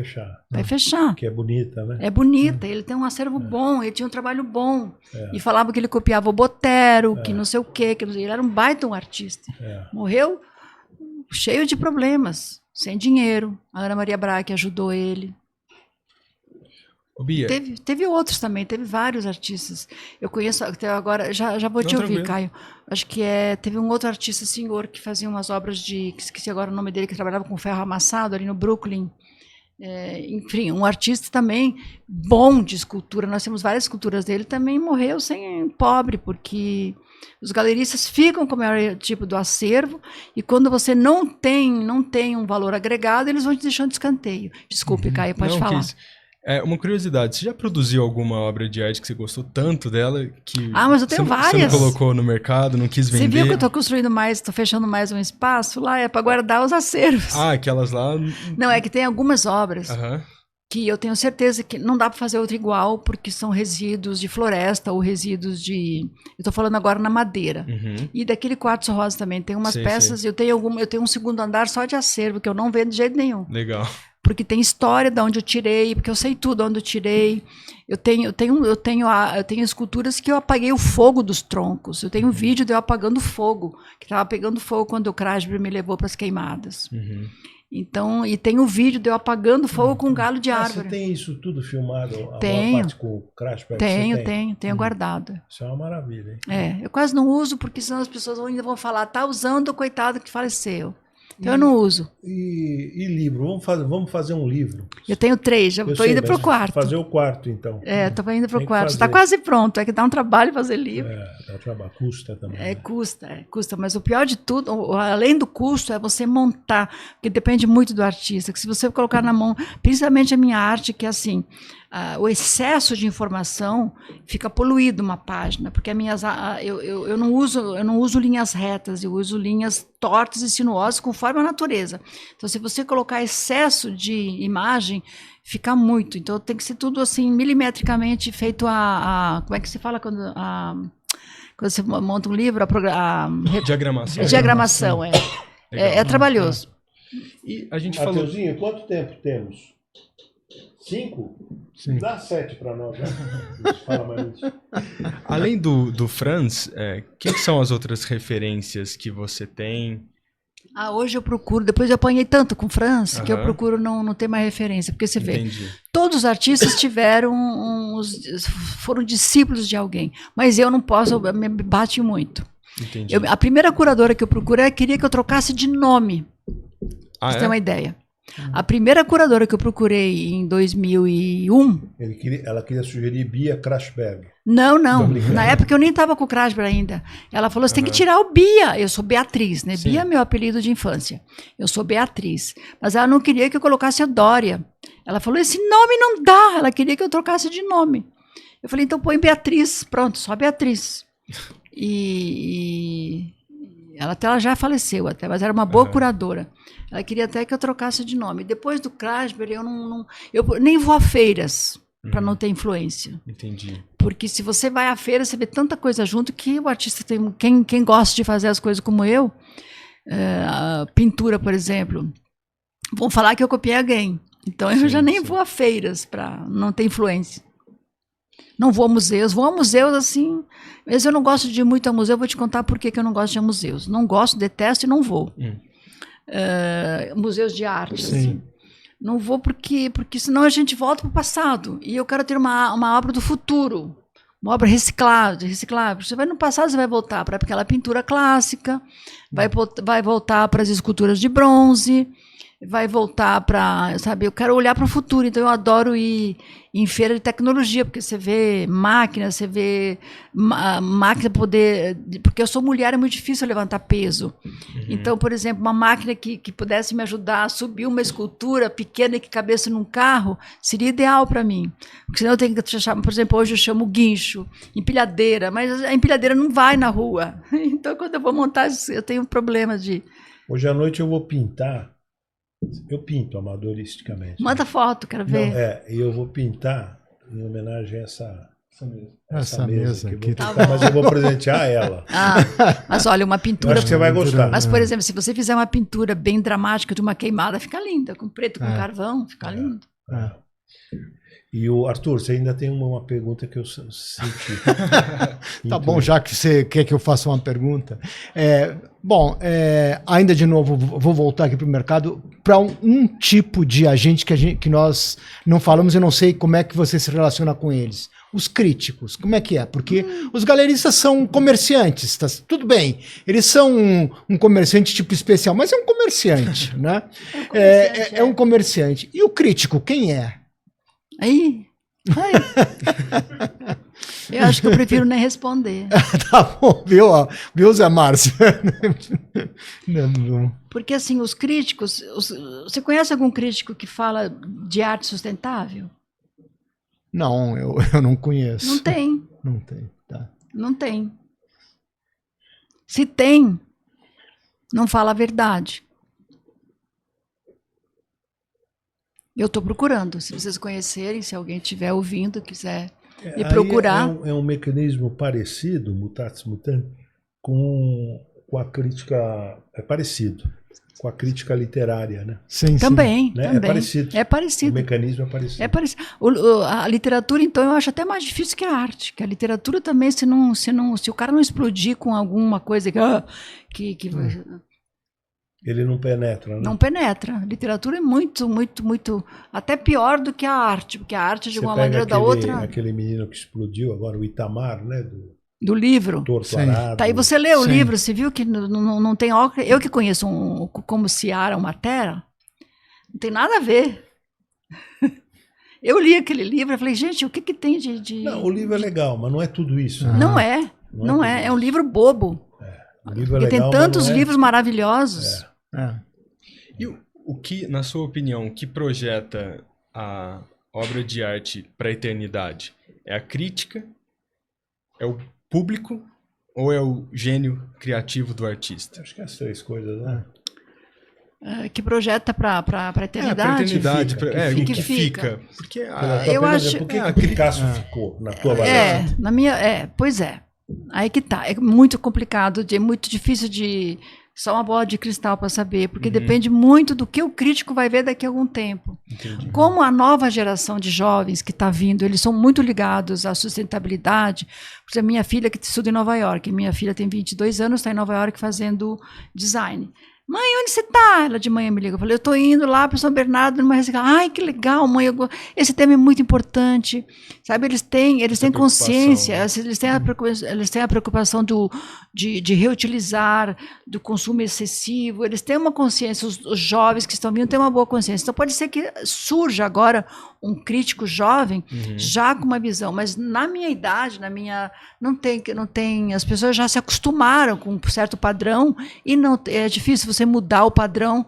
Vai fechar. Que é bonita, né? É bonita, ele tem um acervo bom, ele tinha um trabalho bom. E falava que ele copiava o Botero, que não sei o quê, ele era um baita um artista. Morreu cheio de problemas, sem dinheiro. A Ana Maria Braga que ajudou ele. Bia. Teve outros também, teve vários artistas. Eu conheço, agora, já vou te ouvir, Caio. Acho que teve um outro artista, senhor, que fazia umas obras esqueci agora o nome dele, que trabalhava com ferro amassado ali no Brooklyn. Enfim, um artista também bom de escultura. Nós temos várias esculturas dele, também morreu pobre, porque os galeristas ficam com o maior tipo do acervo, e quando você não tem um valor agregado, eles vão te deixando de escanteio. Desculpe, Caio, pode falar. Uma curiosidade, você já produziu alguma obra de arte que você gostou tanto dela que mas eu tenho várias. Você não colocou no mercado, não quis vender? Você viu que eu estou construindo mais, estou fechando mais um espaço lá, é para guardar os acervos. Aquelas lá... Não, é que tem algumas obras que eu tenho certeza que não dá para fazer outra igual, porque são resíduos de floresta ou resíduos de... Eu estou falando agora na madeira. E daquele quartzo rosa também, tem umas peças, eu tenho um segundo andar só de acervo, que eu não vendo de jeito nenhum. Legal. Porque tem história de onde eu tirei, porque eu sei tudo onde eu tirei. Eu tenho esculturas que eu apaguei o fogo dos troncos. Eu tenho um vídeo de eu apagando fogo, que estava pegando fogo quando o Krasber me levou para as queimadas. Então, e tem um vídeo de eu apagando fogo com um galo de árvore. Você tem isso tudo filmado? Tenho. A parte com o Krasber? Tenho guardado. Isso é uma maravilha, hein? Eu quase não uso, porque senão as pessoas ainda vão falar, tá usando o coitado que faleceu. Então eu não uso. E livro? Vamos fazer um livro. Eu tenho 3, já estou indo para o quarto. Fazer o quarto, então. Estou indo para o quarto. Está quase pronto, é que dá um trabalho fazer livro. Dá trabalho, custa também. Custa. Mas o pior de tudo, além do custo, é você montar, porque depende muito do artista. Que se você colocar na mão, principalmente a minha arte, que é assim, o excesso de informação fica poluído uma página, porque eu não uso linhas retas, eu uso linhas tortas e sinuosas conforme a natureza. Então, se você colocar excesso de imagem, fica muito. Então, tem que ser tudo assim, milimetricamente feito como é que se fala quando você monta um livro? Diagramação. Diagramação, é trabalhoso. E a gente falou... Mateuzinho, quanto tempo temos? 5? Sim. Dá 7 para nós, né? A gente fala mais isso. Além do Franz, quem são as outras referências que você tem? Hoje eu procuro, depois eu apanhei tanto com o Franz, que eu procuro não ter mais referência, porque você vê, todos os artistas foram discípulos de alguém, mas eu não posso, me bate muito. Entendi. A primeira curadora que eu procurei queria que eu trocasse de nome, pra você ter uma ideia. A primeira curadora que eu procurei em 2001... Ela queria sugerir Bia Krasberg. Não. Na época eu nem estava com o Krasber ainda. Ela falou, você tem que tirar o Bia. Eu sou Beatriz, né? Sim. Bia é meu apelido de infância. Eu sou Beatriz. Mas ela não queria que eu colocasse a Dória. Ela falou, esse nome não dá. Ela queria que eu trocasse de nome. Eu falei, então põe Beatriz. Pronto, só Beatriz. Ela já faleceu até, mas era uma boa curadora. Ela queria até que eu trocasse de nome. Depois do Krasberg, eu nem vou a feiras para não ter influência. Entendi. Porque se você vai à feira, você vê tanta coisa junto que o artista tem... Quem gosta de fazer as coisas como eu, a pintura, por exemplo, vão falar que eu copiei alguém. Então eu já nem vou a feiras para não ter influência. Não vou a museus. Vou a museus assim... Mas eu não gosto de ir muito a museu. Eu vou te contar por que eu não gosto de ir a museus. Não gosto, detesto e não vou. Museus de arte, assim. Não vou porque senão a gente volta para o passado. E eu quero ter uma obra do futuro. Uma obra reciclável. Você vai no passado, você vai voltar para aquela pintura clássica, vai voltar para as esculturas de bronze, vai voltar para, sabe, eu quero olhar para o futuro, então eu adoro ir em feira de tecnologia, porque você vê máquina, você vê máquina poder, porque eu sou mulher, é muito difícil levantar peso. Então, por exemplo, uma máquina que pudesse me ajudar a subir uma escultura pequena e que cabesse num carro, seria ideal para mim. Porque senão eu tenho que chamar, por exemplo, hoje eu chamo guincho, empilhadeira, mas a empilhadeira não vai na rua. Então, quando eu vou montar, eu tenho problema de... Hoje à noite eu vou pintar. Eu pinto amadoristicamente. Manda foto, quero ver. E eu vou pintar em homenagem a essa mesa aqui. Mas eu vou presentear ela. Mas olha, uma pintura... Eu acho que você vai gostar. Mas, por exemplo, se você fizer uma pintura bem dramática de uma queimada, fica linda. Com preto, com carvão, fica lindo. E o Arthur, você ainda tem uma pergunta que eu senti. Tá bom, já que você quer que eu faça uma pergunta. Ainda de novo, vou voltar aqui para o mercado para um tipo de agente que nós não falamos, eu não sei como é que você se relaciona com eles. Os críticos, como é que é? Porque os galeristas são comerciantes, tá? Tudo bem, eles são um comerciante tipo especial, mas é um comerciante, né? É um comerciante. E o crítico, quem é? Aí. Eu acho que eu prefiro nem responder. Tá bom, viu, Zé Márcio? Não. Porque assim, os críticos... Você conhece algum crítico que fala de arte sustentável? Não, eu não conheço. Não tem. Não tem, tá. Não tem. Se tem, não fala a verdade. Eu estou procurando. Se vocês conhecerem, se alguém estiver ouvindo, quiser me procurar. É um mecanismo parecido, mutatis mutandis, com a crítica. É parecido com a crítica literária, né? Sim, também, né? também. É parecido. É parecido. O mecanismo é parecido. É parecido. A literatura, então, eu acho até mais difícil que a arte. Que a literatura também, se o cara não explodir com alguma coisa que ele não penetra, né? Não penetra. A literatura é muito, muito, muito... Até pior do que a arte, porque a arte, de uma maneira ou da outra... Aquele menino que explodiu agora, o Itamar, né? Do livro. Torto Arado. Tá, e você lê o livro, você viu que não tem... Eu que conheço como se ara uma terra, não tem nada a ver. Eu li aquele livro e falei, gente, o que tem de... Não, o livro é legal, mas não é tudo isso. Né? Não é. Não é. É um livro bobo. O livro é porque legal, tem tantos livros maravilhosos. E o que, na sua opinião, o que projeta a obra de arte para a eternidade? É a crítica? É o público? Ou é o gênio criativo do artista? Acho que é as três coisas, né? Que projeta para a eternidade? Para a eternidade. O que fica. Porque eu acho... Por que o Picasso ficou na tua avaliação? Pois é. Aí que tá. É muito complicado, é muito difícil de... Só uma bola de cristal para saber, porque depende muito do que o crítico vai ver daqui a algum tempo. Entendi. Como a nova geração de jovens que está vindo, eles são muito ligados à sustentabilidade. Por exemplo, minha filha que estuda em Nova York, minha filha tem 22 anos, está em Nova York fazendo design. Mãe, onde você está? Ela de manhã me liga. Eu falei, eu estou indo lá para São Bernardo numa reciclagem. Ai, que legal, mãe. Esse tema é muito importante. Sabe, eles têm consciência, eles têm a preocupação de reutilizar, do consumo excessivo. Eles têm uma consciência, os jovens que estão vindo têm uma boa consciência. Então pode ser que surja agora um crítico jovem já com uma visão, mas na minha idade, não tem, as pessoas já se acostumaram com um certo padrão e não é difícil você mudar o padrão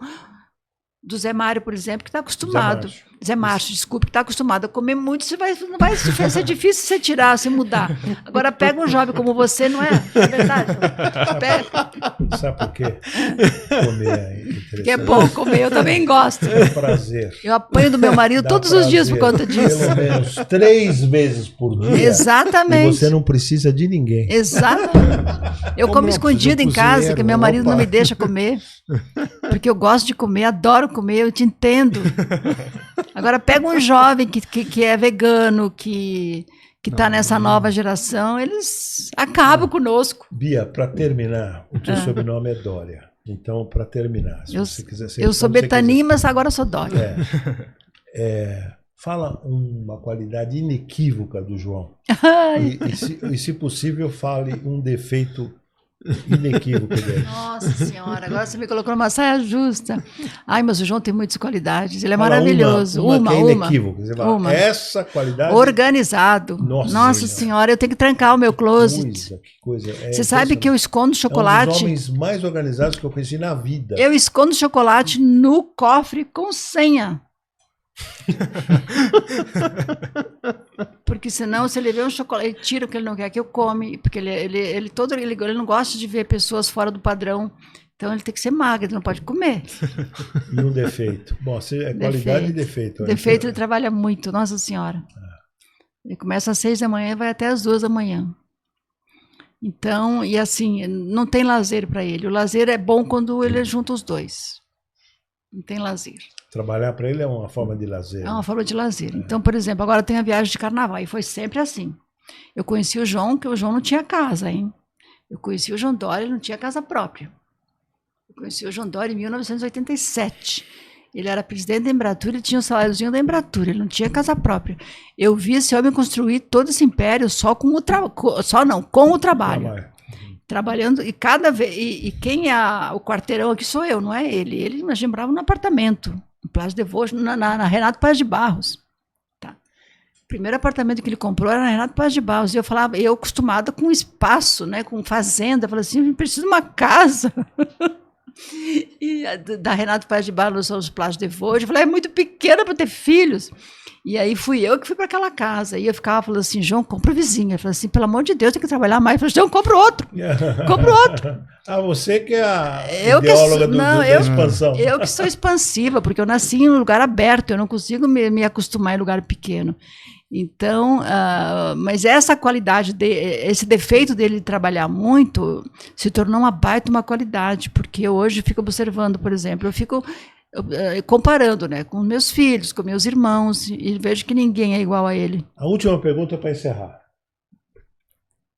do Zé Mário, por exemplo, que está acostumado. Zé Márcio, desculpe, que está acostumado a comer muito, não vai ser difícil você tirar, você mudar. Agora pega um jovem como você, não é? É verdade? Sabe por quê? Comer é interessante. Que é bom comer, eu também gosto. É prazer. Eu apanho do meu marido Dá todos prazer, os dias por conta disso. Pelo menos 3 vezes por dia. Exatamente. E você não precisa de ninguém. Exatamente. Eu como escondido em casa, cozinheiro, que meu marido opa. não me deixa comer. Porque eu gosto de comer, adoro comer, eu te entendo. Agora pega um jovem que é vegano, que está nessa nova geração, eles acabam conosco. Bia, para terminar, o teu sobrenome é Dória. Então, para terminar, se Eu, você quiser... eu sou Betani, mas agora sou Dória. Fala uma qualidade inequívoca do João. E se possível, fale um defeito inequívoco dele. Nossa Senhora, agora você me colocou numa saia justa. Ai, mas o João tem muitas qualidades, ele é Fala maravilhoso. Uma que é inequívoca. Você fala, uma. essa qualidade... Organizado. Nossa Senhora, eu tenho que trancar o meu closet. Que coisa. Você sabe que eu escondo chocolate... É um dos homens mais organizados que eu conheci na vida. Eu escondo chocolate no cofre com senha. Porque senão, se ele vê um chocolate, ele tira o que ele não quer que eu come, porque ele não gosta de ver pessoas fora do padrão. Então ele tem que ser magro, ele não pode comer. E um defeito? Bom, é qualidade e defeito. Defeito, ele trabalha muito, Nossa Senhora. Ele começa às 6 da manhã e vai até às 2 da manhã. Então, e assim, não tem lazer para ele. O lazer é bom quando ele junta os dois. Não tem lazer. Trabalhar para ele é uma forma de lazer. É uma forma de lazer. Então, por exemplo, agora tem a viagem de carnaval, e foi sempre assim. Eu conheci o João, que o João não tinha casa, hein? Eu conheci o João Dória, ele não tinha casa própria. Eu conheci o João Dória em 1987. Ele era presidente da Embratur, ele tinha o saláriozinho da Embratur, ele não tinha casa própria. Eu vi esse homem construir todo esse império com o trabalho. Trabalhando, e cada vez. E quem é o quarteirão aqui sou eu, não é ele. Ele morava num apartamento, no Plácio de Vosges, na Renato Paz de Barros. Tá. O primeiro apartamento que ele comprou era na Renato Paz de Barros. E eu acostumada com espaço, né, com fazenda, eu falei assim: eu preciso de uma casa. E da Renato Paz de Barros aos Plácios de Vosges, eu falei: é muito pequena para ter filhos. E aí fui eu que fui para aquela casa. E eu ficava falando assim: João, compra vizinha. Eu falei assim: pelo amor de Deus, tem que trabalhar mais. Eu falei: João, compra outro. Compra outro. Você que é a ideóloga da expansão. Eu que sou expansiva, porque eu nasci em um lugar aberto, eu não consigo me acostumar em lugar pequeno. Então, mas essa qualidade, esse defeito dele de trabalhar muito, se tornou uma qualidade, porque eu hoje fico observando, por exemplo, eu fico comparando, né, com meus filhos, com meus irmãos, e vejo que ninguém é igual a ele. A última pergunta para encerrar.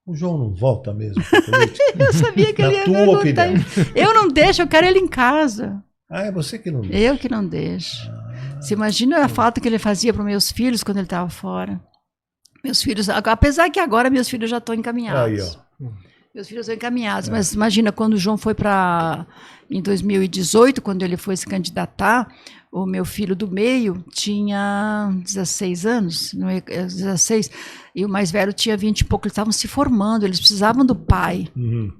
O João não volta mesmo para a política? Eu sabia que ele ia perguntar isso. Eu não deixo, eu quero ele em casa. Ah, é você que não deixa? Eu que não deixo. Você imagina a falta que ele fazia para os meus filhos quando ele estava fora. Meus filhos, apesar que agora meus filhos já estão encaminhados. Aí, ó. Meus filhos estão encaminhados, mas imagina, quando o João foi em 2018, quando ele foi se candidatar, o meu filho do meio tinha 16 anos, 16, e o mais velho tinha 20 e pouco, eles estavam se formando, eles precisavam do pai. Uhum.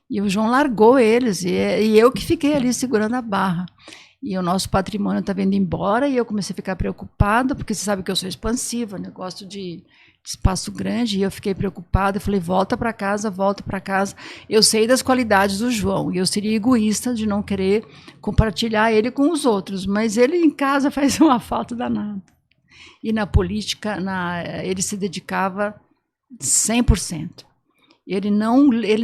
E o João largou eles, e eu que fiquei ali segurando a barra. E o nosso patrimônio está vindo embora, e eu comecei a ficar preocupada, porque você sabe que eu sou expansiva, né? Eu gosto de espaço grande, e eu fiquei preocupada. Eu falei: volta para casa, volta para casa. Eu sei das qualidades do João, e eu seria egoísta de não querer compartilhar ele com os outros, mas ele em casa faz uma falta danada. E na política, ele se dedicava 100%. Ele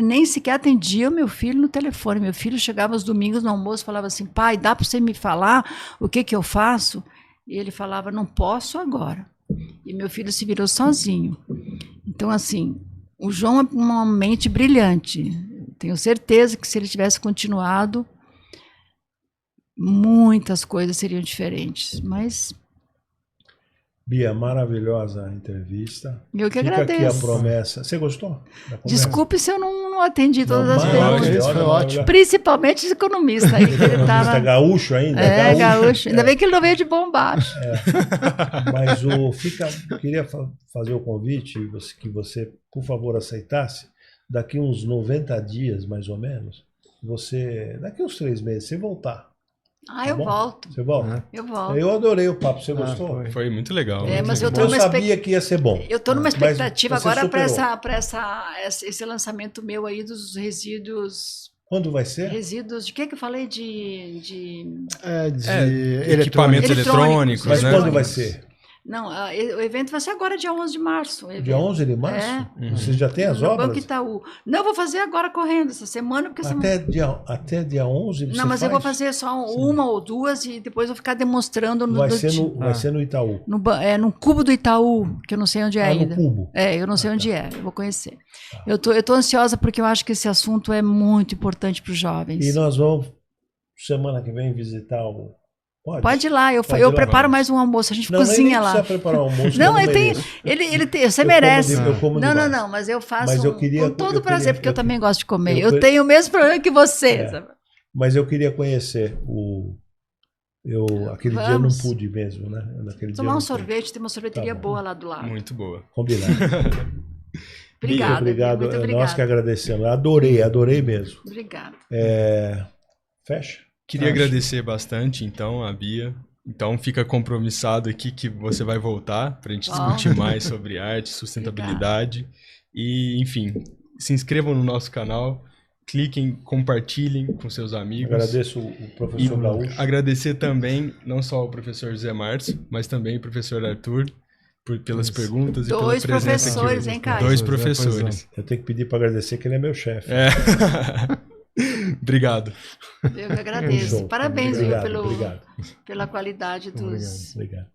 nem sequer atendia o meu filho no telefone. Meu filho chegava aos domingos no almoço e falava assim: pai, dá para você me falar o que eu faço? E ele falava: não posso agora. E meu filho se virou sozinho. Então, assim, o João é uma mente brilhante. Tenho certeza que se ele tivesse continuado, muitas coisas seriam diferentes. Mas... Bia, maravilhosa a entrevista. Eu que Fica agradeço. aqui a promessa. Você gostou? Desculpe se eu não atendi todas as perguntas. perguntas. Foi ótimo. Principalmente de economista. Aí, ele tava... gaúcho ainda? Gaúcho. Ainda bem que ele não veio de Bombacho. Mas eu queria fazer o convite que você, por favor, aceitasse. Daqui uns 90 dias, mais ou menos, daqui uns 3 meses, você voltar. Ah, Tá eu bom? volto. Você volta? Eu volto. Eu adorei o papo. Você gostou? foi. Foi muito legal. É, muito mas legal. eu tô Eu numa sabia que ia ser bom. Eu estou numa Mas expectativa você agora para superou. esse lançamento meu aí dos resíduos. Quando vai ser? Resíduos, de que eu falei? De... Equipamentos eletrônicos, Mas né? quando vai ser? Não, o evento vai ser agora, dia 11 de março. Dia 11 de março? É. Você já tem as No obras? Banco Itaú. Não, eu vou fazer agora correndo, essa semana, porque Até dia 11 você Não, mas eu vou faz? fazer só uma ou duas e depois eu vou ficar demonstrando no Vai ser no Itaú. no Cubo do Itaú, que eu não sei onde é ainda. No Cubo. Eu não sei onde é, eu vou conhecer. Eu tô ansiosa porque eu acho que esse assunto é muito importante para os jovens. E nós vamos, semana que vem, visitar o... Pode ir lá, eu ir lá, preparo vamos. mais um almoço, a gente Não, cozinha nem lá. precisa preparar o almoço. Não, eu mereço. você Eu merece. como eu como Não, demais. mas eu faço Mas eu queria- com todo eu prazer, queria- porque eu também gosto de comer. eu- Eu tenho o mesmo problema que você. sabe? Mas eu queria conhecer aquele dia eu não Vamos. pude mesmo, né? Naquele dia eu Tomar não um pude. sorvete, tem uma sorveteria Tá bom. boa lá do lado. Muito boa. Combinado. Obrigada. Obrigado. Muito Nós obrigada. que agradecemos. Adorei mesmo. Obrigada. Fecha? Queria Fecha. agradecer bastante, então, a Bia. Então, fica compromissado aqui que você vai voltar para a gente discutir mais sobre arte, sustentabilidade. E, enfim, se inscrevam no nosso canal, cliquem, compartilhem com seus amigos. Agradeço o E professor Gaúcho. agradecer também, não só ao professor José Márcio, mas também ao professor Arthur, pelas perguntas e pela Dois presença aqui. professores, hein, Caio? Dois Pois é, professores. Eu tenho que pedir para agradecer que ele é meu chefe. É. Obrigado. Eu que agradeço. Show. Parabéns, viu, Obrigado. pela qualidade dos. Obrigado.